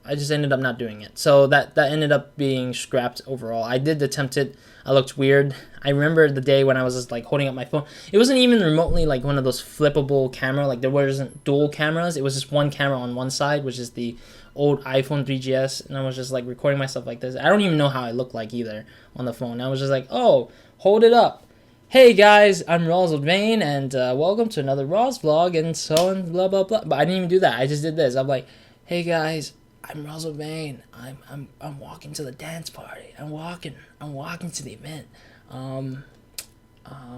I just ended up not doing it. So that ended up being scrapped overall. I did attempt it. I looked weird. I remember the day when I was just like holding up my phone. It wasn't even remotely like one of those flippable camera. Like there wasn't dual cameras. It was just one camera on one side, which is the old iPhone 3GS. And I was just like recording myself like this. I don't even know how I look like either on the phone. I was just like, oh, hold it up. Hey guys, I'm RozaldVane, and welcome to another RozVlog, and so on, blah blah blah. But I didn't even do that. I just did this. I'm like, hey guys, I'm RozaldVane. I'm walking to the dance party. I'm walking to the event. And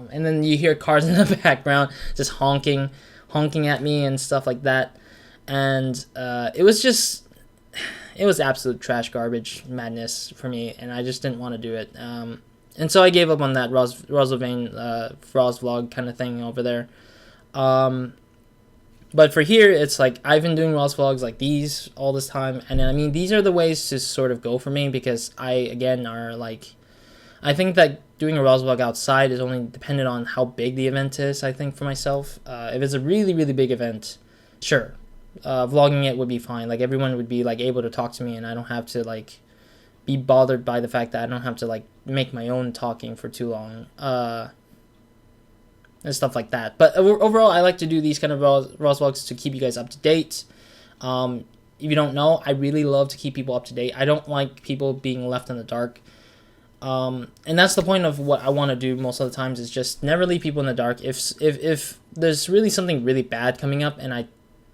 then you hear cars in the background just honking at me and stuff like that. And it was absolute trash garbage madness for me, and I just didn't want to do it. And so I gave up on that RozaldVane RozVlog kind of thing over there. But for here, it's like I've been doing RozVlogs like these all this time, and I mean these are the ways to sort of go for me, because I think that doing a RozVlog outside is only dependent on how big the event is. I think for myself, if it's a really really big event, sure, vlogging it would be fine. Like everyone would be like able to talk to me, and I don't have to like be bothered by the fact that I don't have to like make my own talking for too long. And stuff like that. But overall, I like to do these kind of RozVlogs to keep you guys up to date. If you don't know, I really love to keep people up to date. I don't like people being left in the dark. And that's the point of what I want to do most of the times, is just never leave people in the dark. If there's really something really bad coming up and I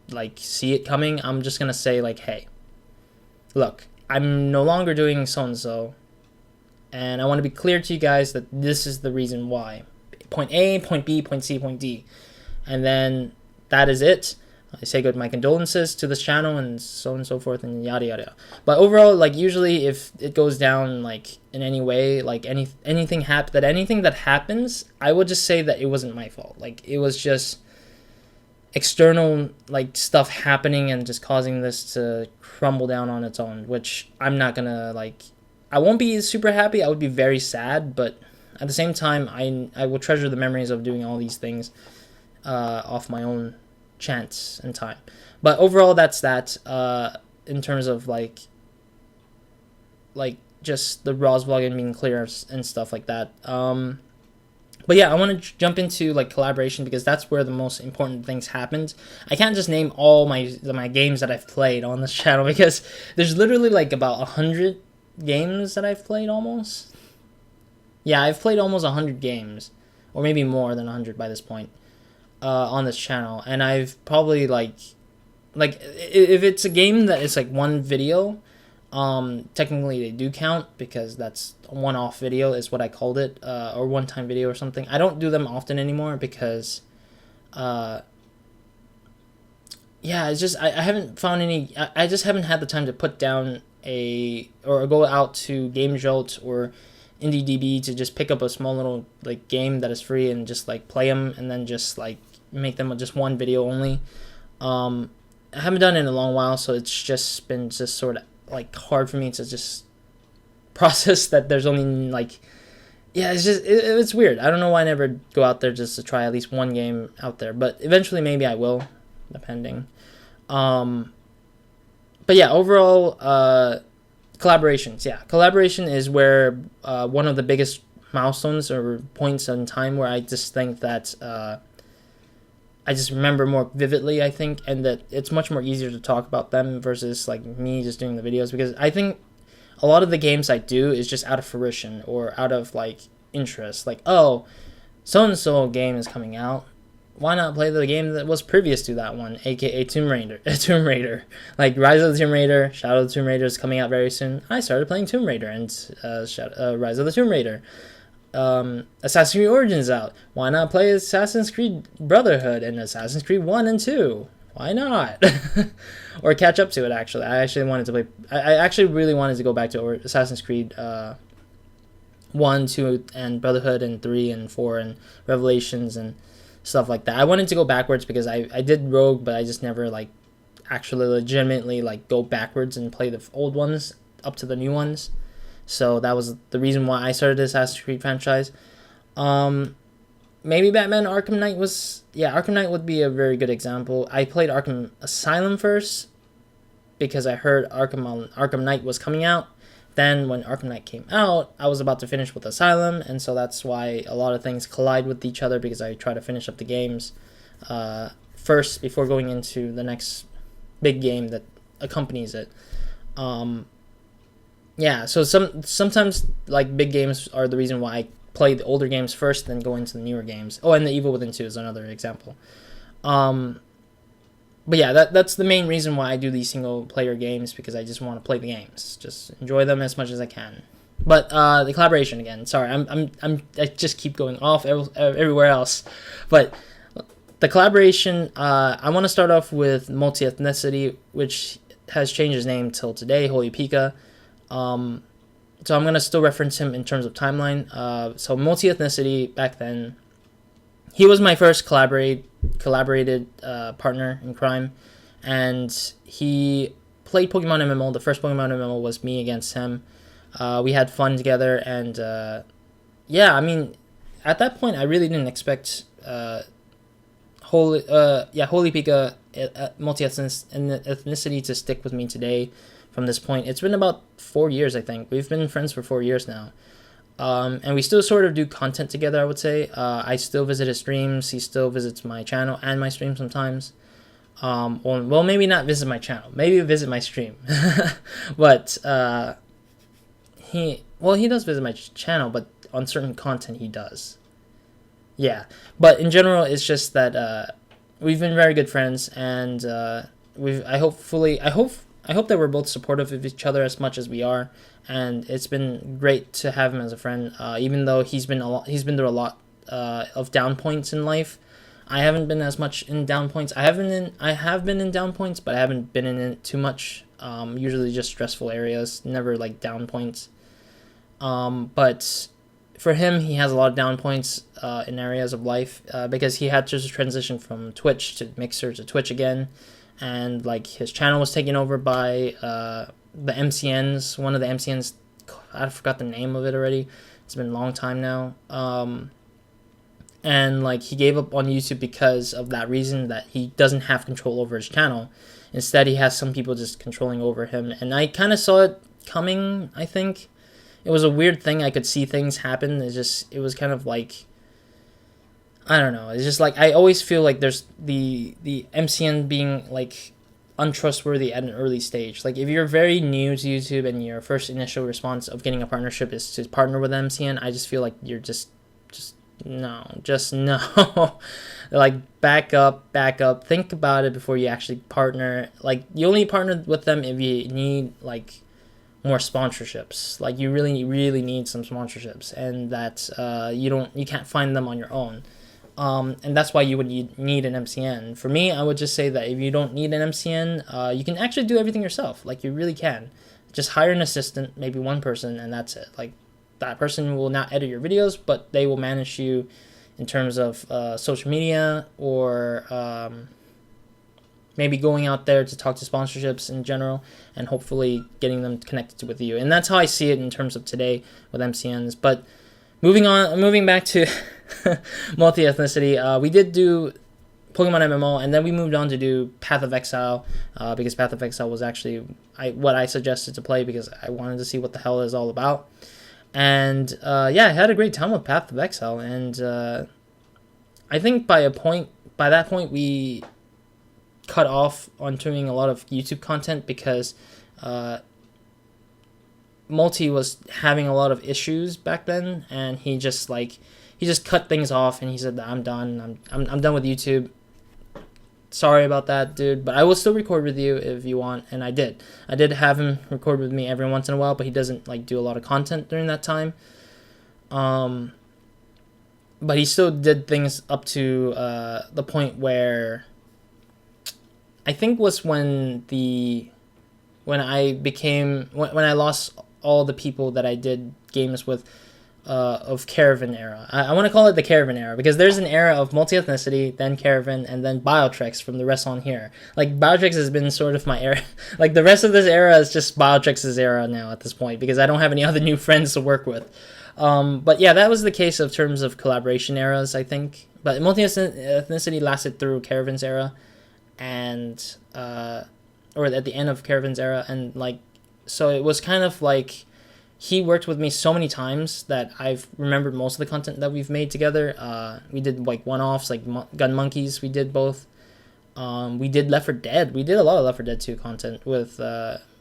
like see it coming, I'm just gonna say like, hey, look, I'm no longer doing so-and-so, and I want to be clear to you guys that this is the reason why. Point A, point B, point C, point D. And then that is it. I say my condolences to this channel and so on and so forth and yada yada. But overall, like usually if it goes down like in any way, like anything that happens, I would just say that it wasn't my fault. Like it was just external like stuff happening and just causing this to crumble down on its own, which I'm not gonna like. I won't be super happy. I would be very sad, but at the same time, I will treasure the memories of doing all these things off my own chance and time. But overall, that's that in terms of like just the RozVlog and being clear and stuff like that. But yeah, I want to jump into like collaboration, because that's where the most important things happened. I can't just name all my games that I've played on this channel, because there's literally like about 100 games that I've played almost. Yeah, I've played almost 100 games, or maybe more than 100 by this point, on this channel. And I've probably like if it's a game that is like one video, Technically they do count because that's a one-off video is what I called it, or one-time video or something. I don't do them often anymore because yeah, it's just I haven't found any. I just haven't had the time to put down or go out to Game Jolt or IndieDB to just pick up a small little like game that is free and just like play them and then just like make them just one video only. I haven't done it in a long while, so it's just been just sort of like hard for me to just process that there's only like, yeah, it's just it's weird. I don't know why I never go out there just to try at least one game out there, but eventually maybe I will, depending. But yeah, overall, collaborations. Yeah, collaboration is where one of the biggest milestones or points in time where I just think that I just remember more vividly, I think, and that it's much more easier to talk about them versus like me just doing the videos, because I think a lot of the games I do is just out of fruition or out of like interest. Like, oh, so and so game is coming out. Why not play the game that was previous to that one, aka Tomb Raider. Like Rise of the Tomb Raider, Shadow of the Tomb Raider is coming out very soon. I started playing Tomb Raider and Rise of the Tomb Raider. Assassin's Creed Origins out. Why not play Assassin's Creed Brotherhood and Assassin's Creed 1 and 2? Why not? Or catch up to it, actually. I actually wanted to play... I actually really wanted to go back to Assassin's Creed 1, 2, and Brotherhood, and 3, and 4, and Revelations, and stuff like that. I wanted to go backwards because I did Rogue, but I just never, like, actually legitimately, like, go backwards and play the old ones up to the new ones. So that was the reason why I started the Assassin's Creed franchise. Maybe Batman Arkham Knight was... Yeah, Arkham Knight would be a very good example. I played Arkham Asylum first because I heard Arkham Knight was coming out. Then when Arkham Knight came out, I was about to finish with Asylum, and so that's why a lot of things collide with each other, because I try to finish up the games first before going into the next big game that accompanies it. Yeah, so sometimes like big games are the reason why I play the older games first, then go into the newer games. Oh, and the Evil Within 2 is another example. But yeah, that's the main reason why I do these single player games, because I just want to play the games, just enjoy them as much as I can. But the collaboration again. Sorry, I just keep going off everywhere else. But the collaboration, I want to start off with Multi-Ethnicity, which has changed his name till today, Holy Pika. So I'm going to still reference him in terms of timeline. So Multi-Ethnicity, back then, he was my first collaborated partner in crime, and he played Pokemon MMO. The first Pokemon MMO was me against him. We had fun together, and yeah, I mean, at that point, I really didn't expect Holy Pika Multi-Ethnicity to stick with me today. From this point, it's been about 4 years, I think. We've been friends for 4 years now. And we still sort of do content together, I would say. I still visit his streams. He still visits my channel and my stream sometimes. Well, maybe not visit my channel. Maybe visit my stream. But he does visit my channel, but on certain content he does. Yeah. But in general, it's just that we've been very good friends, and I hope that we're both supportive of each other as much as we are, and it's been great to have him as a friend. Even though he's been through a lot of down points in life, I haven't been as much in down points. I have been in down points, but I haven't been in it too much. Usually just stressful areas, never like down points. But for him, he has a lot of down points in areas of life because he had to transition from Twitch to Mixer to Twitch again. And like his channel was taken over by the MCNs. One of the MCNs, I forgot the name of it already. It's been a long time now. And like he gave up on YouTube because of that reason, that he doesn't have control over his channel. Instead, he has some people just controlling over him. And I kind of saw it coming, I think. It was a weird thing. I could see things happen. It was kind of like, I don't know. It's just like I always feel like there's the MCN being like untrustworthy at an early stage. Like if you're very new to YouTube and your first initial response of getting a partnership is to partner with MCN, I just feel like you're just no. Like back up. Think about it before you actually partner. Like you only partner with them if you need like more sponsorships. Like you really need some sponsorships, and that you can't find them on your own. And that's why you would need an MCN. For me, I would just say that if you don't need an MCN, you can actually do everything yourself. Like you really can. Just hire an assistant, maybe one person, and that's it. Like that person will not edit your videos, but they will manage you in terms of social media, or maybe going out there to talk to sponsorships in general, and hopefully getting them connected with you. And that's how I see it in terms of today with MCNs. But moving back to multi-ethnicity, we did do Pokemon MMO, and then we moved on to do Path of Exile, because Path of Exile was actually what I suggested to play, because I wanted to see what the hell it's all about. And I had a great time with Path of Exile, and I think by that point we cut off on doing a lot of YouTube content, because Multi was having a lot of issues back then, and he just cut things off, and he said that I'm done. I'm done with YouTube. Sorry about that, dude, but I will still record with you if you want. And I did have him record with me every once in a while, but he doesn't like do a lot of content during that time. But he still did things up to the point where I think was when I lost all the people that I did games with of Caravan era. I want to call it the Caravan era, because there's an era of multi-ethnicity, then Caravan, and then Biotrex from the rest on here. Like Biotrex has been sort of my era. Like the rest of this era is just Biotrex's era now at this point, because I don't have any other new friends to work with. But yeah, that was the case of terms of collaboration eras, I think. But multi-ethnicity lasted through Caravan's era, and or at the end of Caravan's era, and like, so it was kind of like he worked with me so many times that I've remembered most of the content that we've made together. We did like one-offs, like Gun Monkeys. We did both. We did Left 4 Dead. We did a lot of Left 4 Dead 2 content with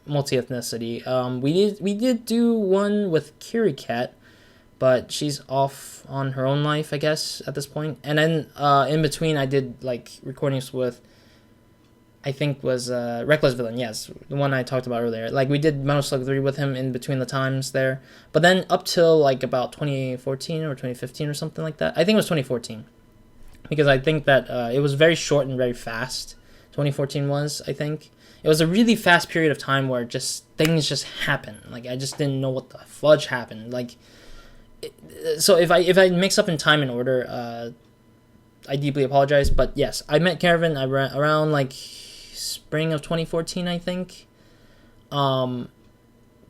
multi-ethnicity. We did do one with Kiri Cat, but she's off on her own life, I guess, at this point. And then in between, I did like recordings with, I think was Reckless Villain, yes, the one I talked about earlier. Like we did Metal Slug 3 with him in between the times there. But then up till like about 2014 or 2015 or something like that. I think it was 2014. Because I think that it was very short and very fast. 2014 was, I think. It was a really fast period of time where just things just happened. Like I just didn't know what the fudge happened. Like, so if I mix up in time and order, I deeply apologize. But yes, I met Caravan around like spring of 2014, I think,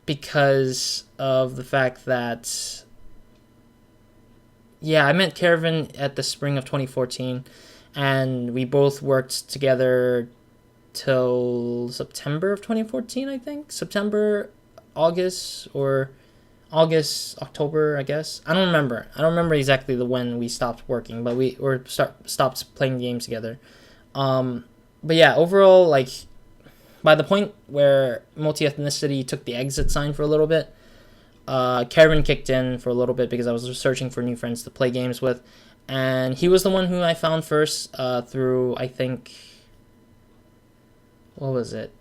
because of the fact that, I met Caravan at the spring of 2014, and we both worked together till September of 2014, I think. September, August, or August, October, I guess. I don't remember exactly when we stopped working, but we stopped playing games together. But yeah, overall, like, by the point where multi-ethnicity took the exit sign for a little bit, Caravan kicked in for a little bit because I was searching for new friends to play games with. And he was the one who I found first through, I think, what was it?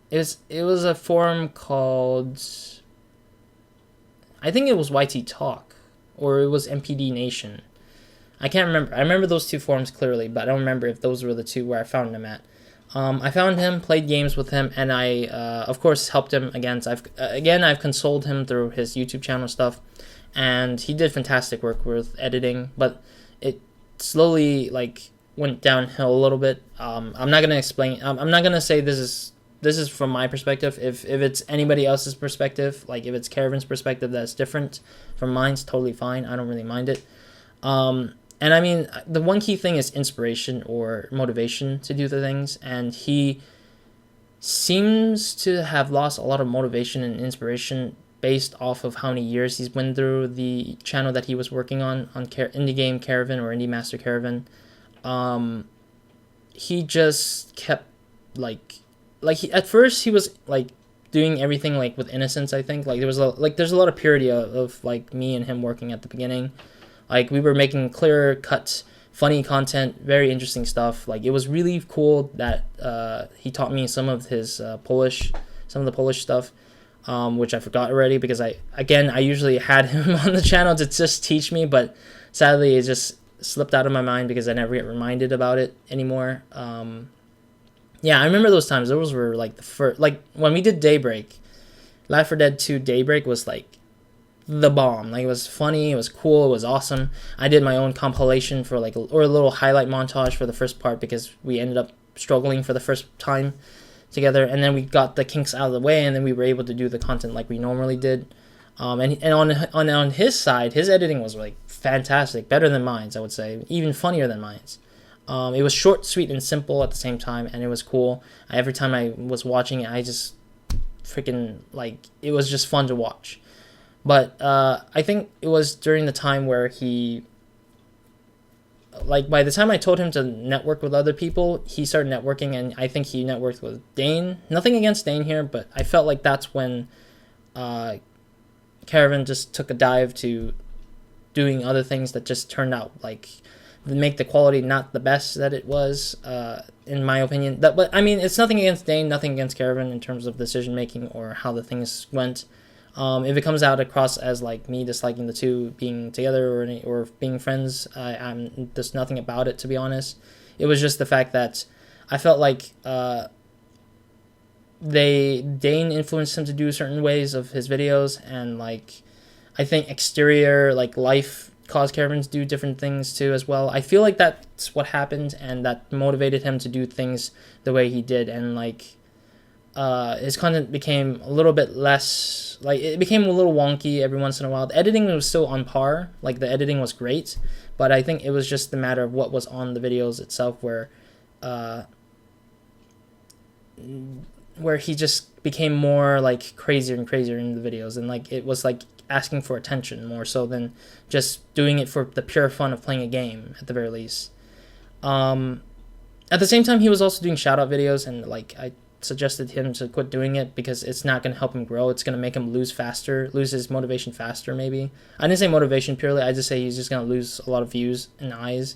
It was a forum called, I think it was YT Talk, or it was MPD Nation. I can't remember. I remember those two forums clearly, but I don't remember if those were the two where I found him at. I found him, played games with him, and I, of course, helped him again. I've consoled him through his YouTube channel stuff, and he did fantastic work with editing, but it slowly, like, went downhill a little bit. I'm not gonna explain. I'm not gonna say this is from my perspective. If it's anybody else's perspective, like if it's Caravan's perspective that's different from mine, it's totally fine. I don't really mind it. And I mean, the one key thing is inspiration or motivation to do the things, and he seems to have lost a lot of motivation and inspiration based off of how many years he's been through the channel that he was working on Indie Game Caravan or Indie Master Caravan. He just kept at first he was like doing everything like with innocence. I think like there's a lot of purity of like me and him working at the beginning. Like we were making clear cut, funny content, very interesting stuff. Like it was really cool that he taught me some of the Polish stuff. which I forgot already because I usually had him on the channel to just teach me, but sadly it just slipped out of my mind because I never get reminded about it anymore. Yeah, I remember those times. Those were like the first, like when we did Daybreak, Left 4 Dead 2 Daybreak was like the bomb. Like, it was funny, it was cool, it was awesome. I did my own compilation for like or a little highlight montage for the first part because we ended up struggling for the first time together, and then we got the kinks out of the way, and then we were able to do the content like we normally did. And on his side, his editing was like fantastic, better than mine's, I would say, even funnier than mine's. It was short, sweet, and simple at the same time, and it was cool. Every time I was watching it, I just freaking, like, it was just fun to watch. But I think it was during the time where he, like, by the time I told him to network with other people, he started networking, and I think he networked with Dane. Nothing against Dane here, but I felt like that's when Caravan just took a dive to doing other things that just turned out, like, make the quality not the best that it was, in my opinion. But I mean, it's nothing against Dane, nothing against Caravan in terms of decision making or how the things went. If it comes out across as like me disliking the two being together or being friends, I'm there's nothing about it, to be honest. It was just the fact that I felt like Dane influenced him to do certain ways of his videos, and like I think exterior like life caused Caravan to do different things too as well. I feel like that's what happened, and that motivated him to do things the way he did, and like his content became a little bit less, like, it became a little wonky every once in a while. The editing was still on par, like the editing was great, but I think it was just the matter of what was on the videos itself where he just became more like crazier and crazier in the videos, and like it was like asking for attention more so than just doing it for the pure fun of playing a game at the very least. At the same time, he was also doing shout out videos, and like I suggested him to quit doing it because it's not going to help him grow. It's going to make him lose his motivation faster, maybe. I didn't say motivation purely, I just say he's just going to lose a lot of views and eyes.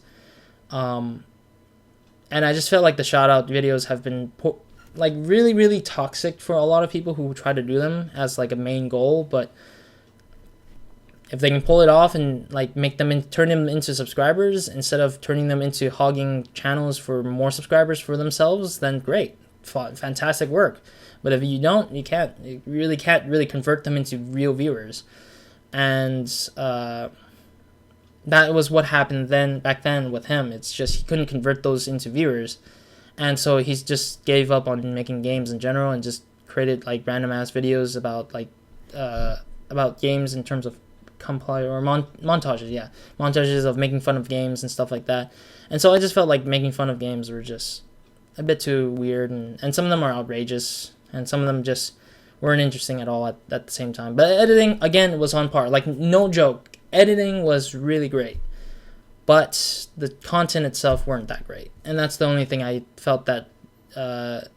And I just felt like the shout out videos have been like really, really toxic for a lot of people who try to do them as like a main goal, but if they can pull it off and like turn them into subscribers instead of turning them into hogging channels for more subscribers for themselves, then great. Fantastic work. But if you don't, you really can't convert them into real viewers. And that was what happened back then with him. It's just he couldn't convert those into viewers, and so he just gave up on making games in general and just created like random ass videos about like about games in terms of montages of making fun of games and stuff like that. And so I just felt like making fun of games were just a bit too weird, and some of them are outrageous, and some of them just weren't interesting at all at the same time. But editing, again, was on par. Like, no joke, editing was really great, but the content itself weren't that great, and that's the only thing I felt that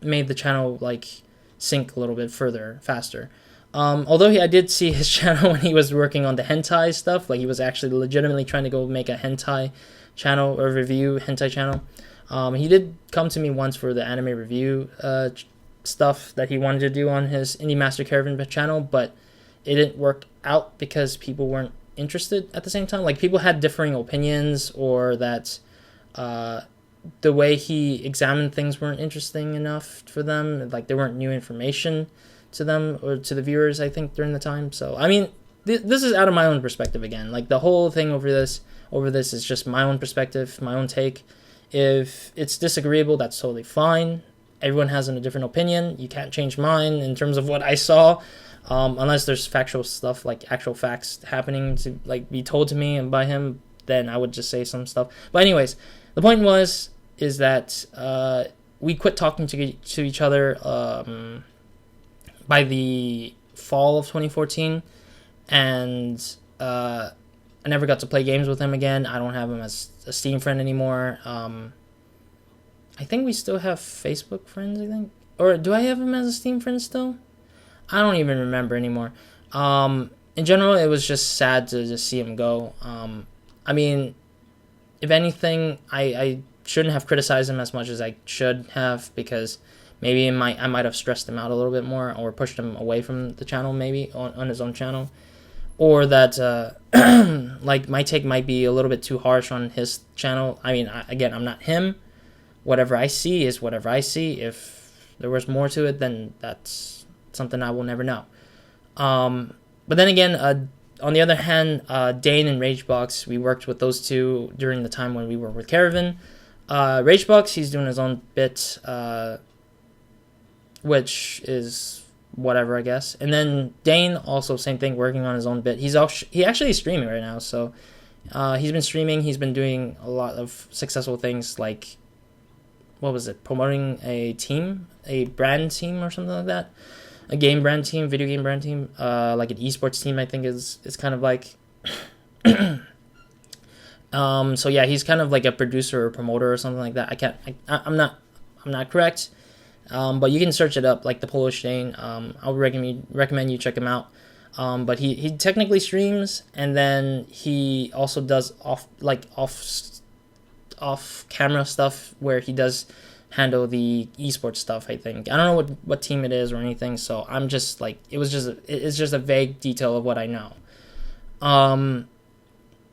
made the channel like sink a little bit faster. Although I did see his channel when he was working on the hentai stuff, like he was actually legitimately trying to go make a hentai channel or review hentai channel. He did come to me once for the anime review stuff that he wanted to do on his Indie Master Caravan channel, but it didn't work out because people weren't interested at the same time. Like, people had differing opinions, or that the way he examined things weren't interesting enough for them. Like, there weren't new information to them or to the viewers, I think, during the time. So, I mean, this is out of my own perspective again. Like, the whole thing over this is just my own perspective, my own take. If it's disagreeable, that's totally fine. Everyone has a different opinion. You can't change mine in terms of what I saw, unless there's factual stuff, like actual facts happening to like be told to me and by him. Then I would just say some stuff. But anyways, the point is that we quit talking to each other by the fall of 2014, and I never got to play games with him again. I don't have him as a Steam friend anymore. I think we still have Facebook friends, I think. Or do I have him as a Steam friend still? I don't even remember anymore. In general, it was just sad to just see him go. I mean, if anything, I shouldn't have criticized him as much as I should have, because maybe I might have stressed him out a little bit more or pushed him away from the channel, maybe on his own channel, or that like my take might be a little bit too harsh on his channel. I mean, again, I'm not him. Whatever I see is whatever I see. If there was more to it, then that's something I will never know. But then again, on the other hand, Dane and Ragebox, we worked with those two during the time when we were with Caravan. Ragebox, he's doing his own bit, which is whatever, I guess. And then Dane, also same thing, working on his own bit. He actually is streaming right now, so he's been streaming. He's been doing a lot of successful things, like, what was it, promoting a team, a brand team or something like that. A game brand team, video game brand team, like an esports team, I think is kind of like. So yeah, he's kind of like a producer or promoter or something like that. I'm not correct, but you can search it up, like the Polish Dane. I would recommend you check him out. But he technically streams, and then he also does off camera stuff where he does handle the esports stuff. I think I don't know what team it is or anything, so I'm just like, it's just a vague detail of what I know.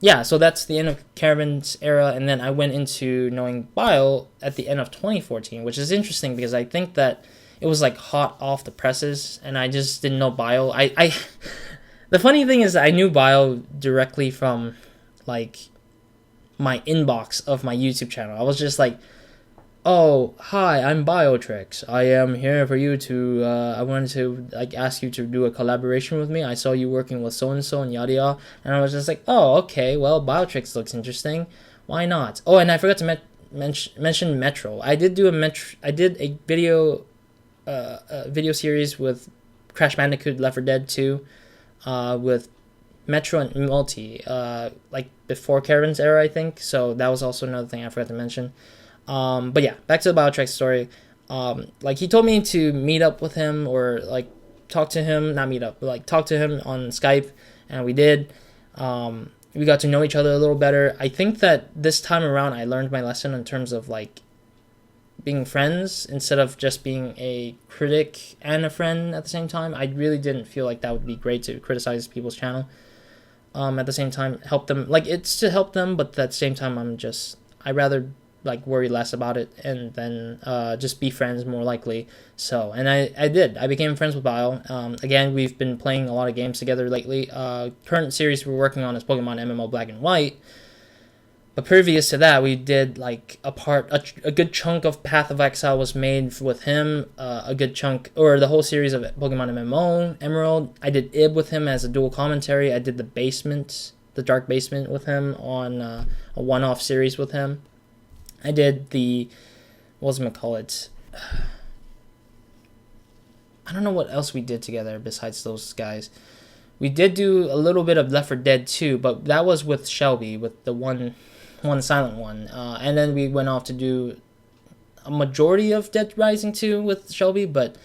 Yeah, so that's the end of Caravan's era, and then I went into knowing Bile at the end of 2014, which is interesting because I think that it was like hot off the presses, and I just didn't know Bile. I the funny thing is I knew Bile directly from like my inbox of my YouTube channel. I was just like, oh, hi, I'm Biotrix. I am here for you to, I wanted to, like, ask you to do a collaboration with me. I saw you working with so-and-so and yada yada. And I was just like, oh, okay, well, Biotrix looks interesting. Why not? Oh, and I forgot to mention Metro. I did a video series with Crash Bandicoot Left 4 Dead 2, with Metro and Multi, like, before Caravan's era, I think. So that was also another thing I forgot to mention. But yeah, back to the Biotrix story. Like, he told me to meet up with him, or like talk to him, not meet up, but like talk to him on Skype, and we did. We got to know each other a little better. I think that this time around I learned my lesson in terms of like being friends instead of just being a critic and a friend at the same time. I really didn't feel like that would be great to criticize people's channel. At the same time, help them, like, it's to help them, but at the same time I'd rather like worry less about it, and then just be friends more likely. So, and I did. I became friends with Bile. Again, we've been playing a lot of games together lately. Current series we're working on is Pokemon MMO Black and White. But previous to that, we did like a good chunk of Path of Exile was made with him. A good chunk, or the whole series of Pokemon MMO Emerald. I did Ib with him as a dual commentary. I did the Dark Basement with him on a one-off series with him. I did the, what was it called? I don't know what else we did together besides those guys. We did do a little bit of Left 4 Dead 2, but that was with Shelby, with the one silent one. And then we went off to do a majority of Dead Rising 2 with Shelby, but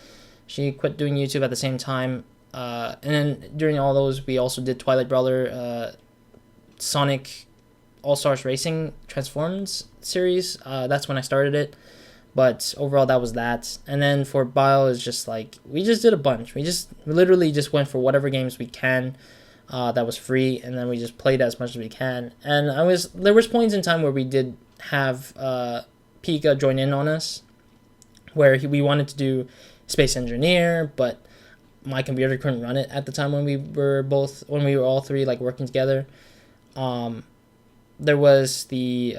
she quit doing YouTube at the same time. And then during all those, we also did Twilight Brawler, Sonic All-Stars Racing Transforms series. That's when I started it, but overall that was that. And then for Bile, is just like, we just did a bunch. We literally just went for whatever games we can that was free, and then we just played as much as we can. And there was points in time where we did have Pika join in on us, where we wanted to do Space Engineer, but my computer couldn't run it at the time when we were all three like working together. There was the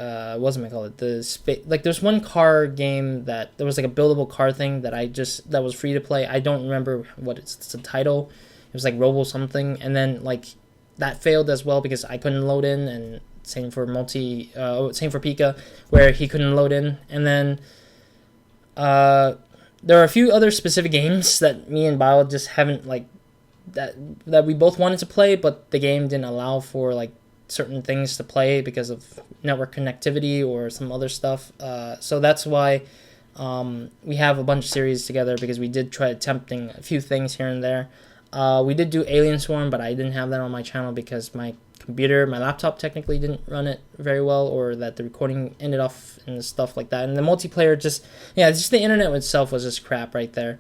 there's one car game that there was like a buildable car thing that was free to play. I don't remember what it's the title. It was like Robo something, and then like that failed as well because I couldn't load in, and same for Pika, where he couldn't load in. And then there are a few other specific games that me and Bile just haven't like that we both wanted to play, but the game didn't allow for like certain things to play because of network connectivity or some other stuff. So that's why we have a bunch of series together, because we did try attempting a few things here and there. We did do Alien Swarm, but I didn't have that on my channel because my computer, my laptop technically didn't run it very well, or that the recording ended off and stuff like that. And the multiplayer just the internet itself was just crap right there.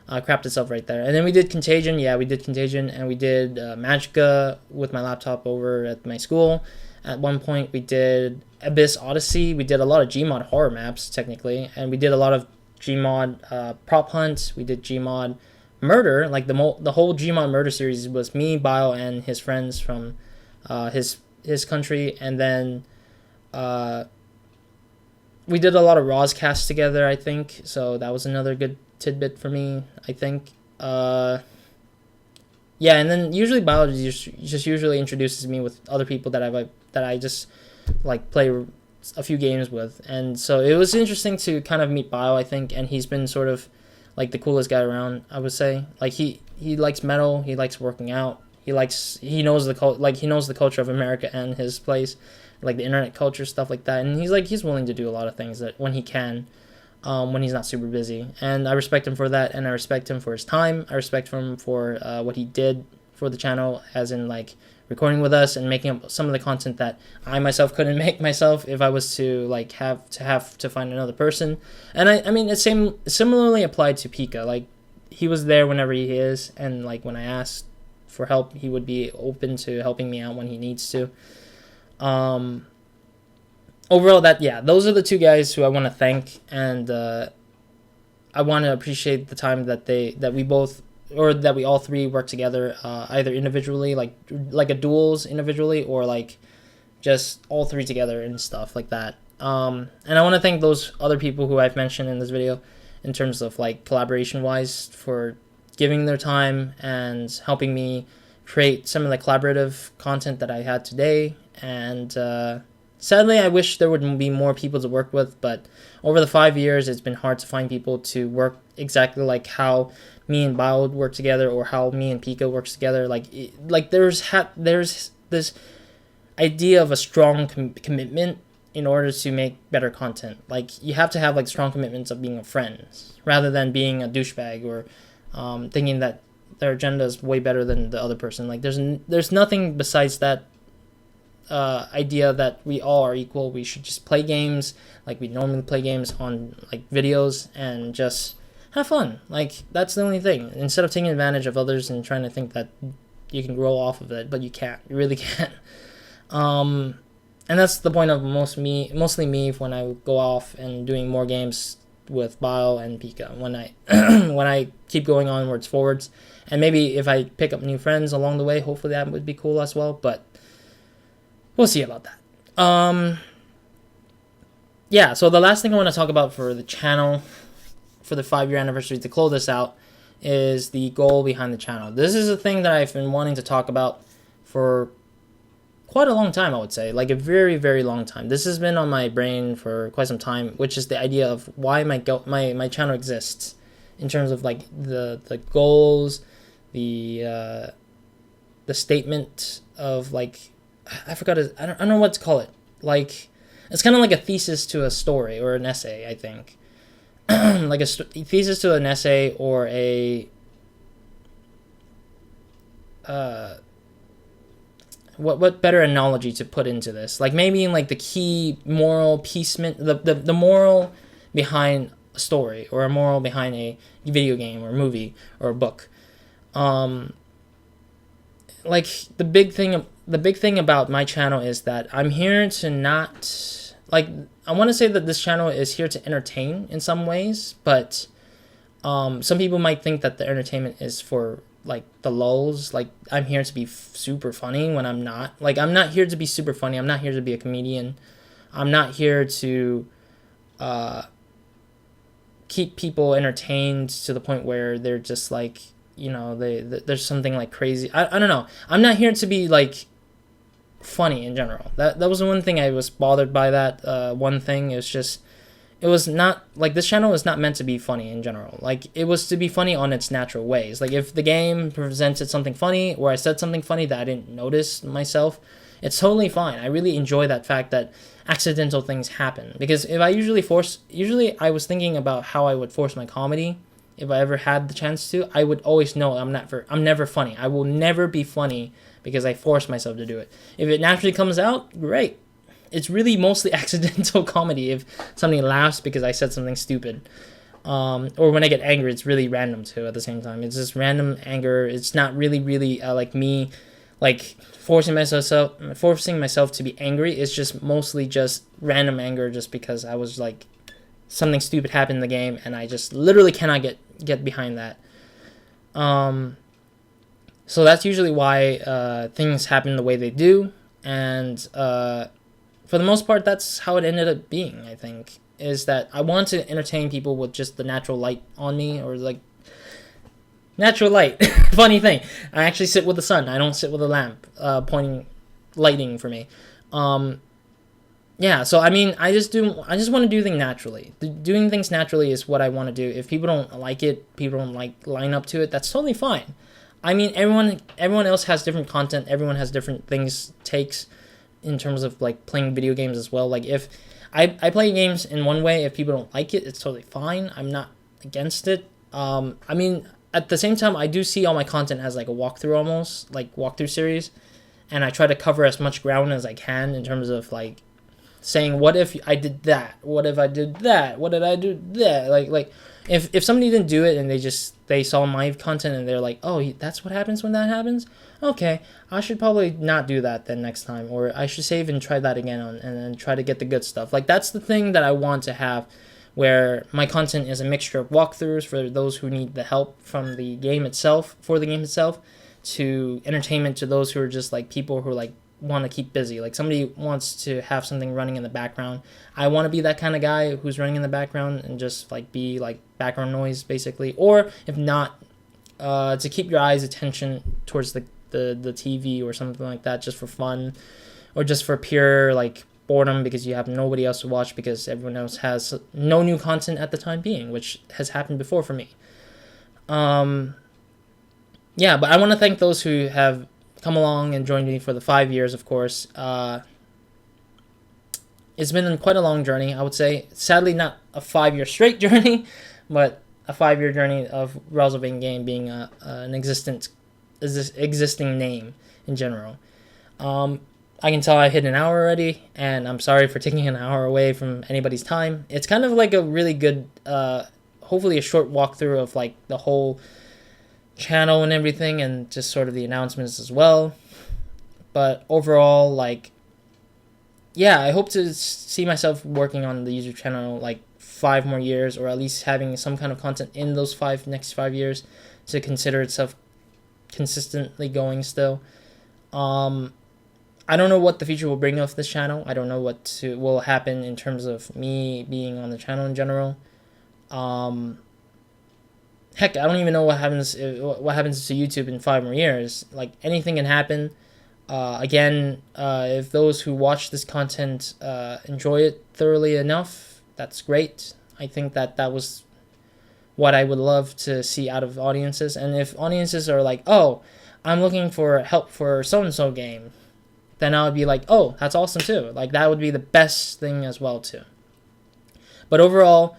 Crapped itself right there. And then we did Contagion. Yeah, we did Contagion, and we did Magicka with my laptop over at my school. At one point, we did Abyss Odyssey. We did a lot of Gmod horror maps, technically, and we did a lot of Gmod prop hunt. We did Gmod murder. Like the whole Gmod murder series was me, Bio, and his friends from his country. And then we did a lot of Rozcast together, I think. So that was another good tidbit for me, I think. Yeah, and then usually Bio just usually introduces me with other people that I just like play a few games with, and so it was interesting to kind of meet Bio, I think, and he's been sort of like the coolest guy around, I would say. Like he likes metal, he likes working out, he knows the culture of America and his place, like the internet culture, stuff like that, and he's willing to do a lot of things that when he can. When he's not super busy, and I respect him for that, and I respect him for his time. I respect him for what he did for the channel, as in like recording with us and making up some of the content that I myself couldn't make myself if I was to like have to find another person. And I mean, it's similarly applied to Pika. Like he was there whenever he is, and like when I asked for help, he would be open to helping me out when he needs to. Overall, those are the two guys who I want to thank, and I want to appreciate the time that we all three work together, either individually, like a duels individually, or like just all three together and stuff like that. And I want to thank those other people who I've mentioned in this video, in terms of like collaboration wise, for giving their time and helping me create some of the collaborative content that I had today. And sadly, I wish there would be more people to work with, but over the 5 years, it's been hard to find people to work exactly like how me and Bio work together, or how me and Pika works together. Like there's this idea of a strong commitment in order to make better content. Like you have to have like strong commitments of being a friend, rather than being a douchebag or thinking that their agenda is way better than the other person. Like there's nothing besides that idea that we all are equal. We should just play games like we normally play games on like videos, and just have fun. Like that's the only thing, instead of taking advantage of others and trying to think that you can grow off of it, but you can't. You really can't. And that's the point of mostly me when I go off and doing more games with Bio and Pika, when I keep going onwards forwards, and maybe if I pick up new friends along the way, hopefully that would be cool as well, but we'll see about that. Yeah, so the last thing I want to talk about for the channel, for the 5-year anniversary, to close this out, is the goal behind the channel. This is a thing that I've been wanting to talk about for quite a long time, I would say. Like a very, very long time. This has been on my brain for quite some time, which is the idea of why my channel exists, in terms of like the goals, the statement of like, I forgot I don't know what to call it. Like, it's kind of like a thesis to a story or an essay, I think. Like a thesis to an essay, or a what better analogy to put into this? Like maybe in like the key moral piecement, the moral behind a story, or a moral behind a video game or movie or a book. Like the big thing about my channel is that I'm here to not, like, I want to say that this channel is here to entertain in some ways, but some people might think that the entertainment is for like the lulz. Like I'm here to be super funny, when I'm not. Like I'm not here to be super funny. I'm not here to be a comedian. I'm not here to keep people entertained to the point where they're just like, you know, there's something like crazy. I don't know. I'm not here to be like funny in general. That was the one thing I was bothered by. That one thing is just, it was not like, this channel was not meant to be funny in general. Like it was to be funny on its natural ways. Like if the game presented something funny, or I said something funny that I didn't notice myself, it's totally fine. I really enjoy that fact that accidental things happen, because if I usually I was thinking about how I would force my comedy. If I ever had the chance to, I would always know I'm never funny. I will never be funny because I force myself to do it. If it naturally comes out, great. It's really mostly accidental comedy if somebody laughs because I said something stupid. Or when I get angry, it's really random too at the same time. It's just random anger. It's not really like me like forcing myself to be angry. It's just mostly just random anger just because I was like something stupid happened in the game and I just literally cannot get behind that. So that's usually why things happen the way they do, and for the most part that's how it ended up being, I think, is that I want to entertain people with just the natural light on me, or like natural light. Funny thing, I actually sit with the sun. I don't sit with a lamp pointing lighting for me. Yeah, so I mean, I just want to do things naturally. Doing things naturally is what I want to do. If people don't like it, people don't like line up to it, that's totally fine. I mean, everyone else has different content. Everyone has different takes in terms of like playing video games as well. Like if I play games in one way, if people don't like it, it's totally fine. I'm not against it. I mean, at the same time, I do see all my content as like a walkthrough, almost like walkthrough series, and I try to cover as much ground as I can in terms of like saying, what if I did that? What if I did that? What did I do that? Like if somebody didn't do it and they saw my content and they're like, oh, that's what happens when that happens? Okay, I should probably not do that then next time, or I should save and try that again and then try to get the good stuff. Like that's the thing that I want to have, where my content is a mixture of walkthroughs for those who need the help from the game itself, for the game itself, to entertainment to those who are just like people who like want to keep busy. Like somebody wants to have something running in the background. I want to be that kind of guy who's running in the background and just like be like background noise basically, or if not, to keep your eyes attention towards the TV or something like that, just for fun, or just for pure like boredom because you have nobody else to watch because everyone else has no new content at the time being, which has happened before for me. Yeah, but I want to thank those who have come along and joined me for the 5 years, of course. It's been quite a long journey, I would say. Sadly, not a 5-year straight journey, but a 5-year journey of RozaldVaneGAME being an existing name in general. I can tell I hit an hour already, and I'm sorry for taking an hour away from anybody's time. It's kind of like a really good, hopefully a short walkthrough of like the whole channel and everything, and just sort of the announcements as well. But overall, like, yeah, I hope to see myself working on the YouTube channel like 5 more years, or at least having some kind of content in those next 5 years to consider itself consistently going still. I don't know what the future will bring of this channel. I don't know what will happen in terms of me being on the channel in general. Heck, I don't even know what happens to YouTube in 5 more years. Like, anything can happen. Again, if those who watch this content enjoy it thoroughly enough, that's great. I think that was what I would love to see out of audiences. And if audiences are like, oh, I'm looking for help for so-and-so game, then I would be like, oh, that's awesome too. Like, that would be the best thing as well too. But overall,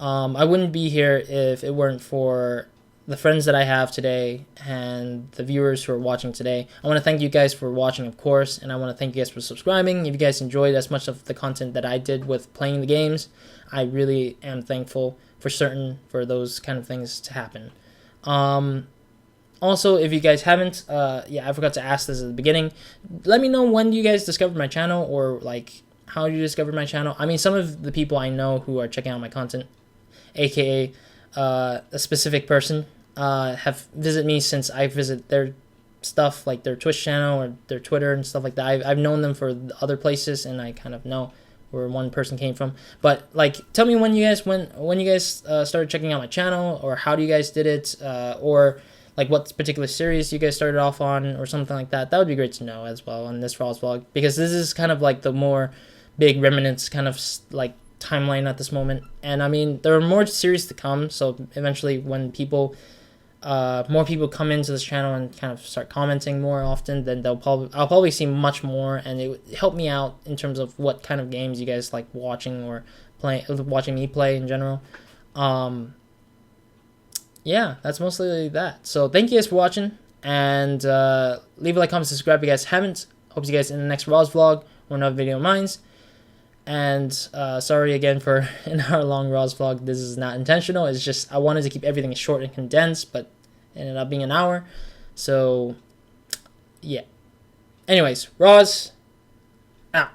I wouldn't be here if it weren't for the friends that I have today and the viewers who are watching today. I want to thank you guys for watching, of course, and I want to thank you guys for subscribing. If you guys enjoyed as much of the content that I did with playing the games, I really am thankful for those kind of things to happen. Also, if you guys haven't, I forgot to ask this at the beginning. Let me know when you guys discovered my channel, or like how you discovered my channel. I mean, some of the people I know who are checking out my content, aka a specific person, have visited me since I visit their stuff, like their Twitch channel or their Twitter and stuff like that. I've known them for other places, and I kind of know where one person came from. But like, tell me when you guys started checking out my channel, or how do you guys did it, or like what particular series you guys started off on, or something like that. That would be great to know as well on this RozVlog, because this is kind of like the more big remnants kind of like timeline at this moment. And I mean, there are more series to come, so eventually when more people come into this channel and kind of start commenting more often, then I'll probably see much more, and it would help me out in terms of what kind of games you guys like watching or watching me play in general. Yeah, that's mostly that. So thank you guys for watching. And leave a like, comment, subscribe if you guys haven't. Hope to see you guys in the next Roz vlog or another video of mine. And sorry again for an hour-long Roz vlog. This is not intentional. It's just I wanted to keep everything short and condensed, but it ended up being an hour. So, yeah. Anyways, Roz, out.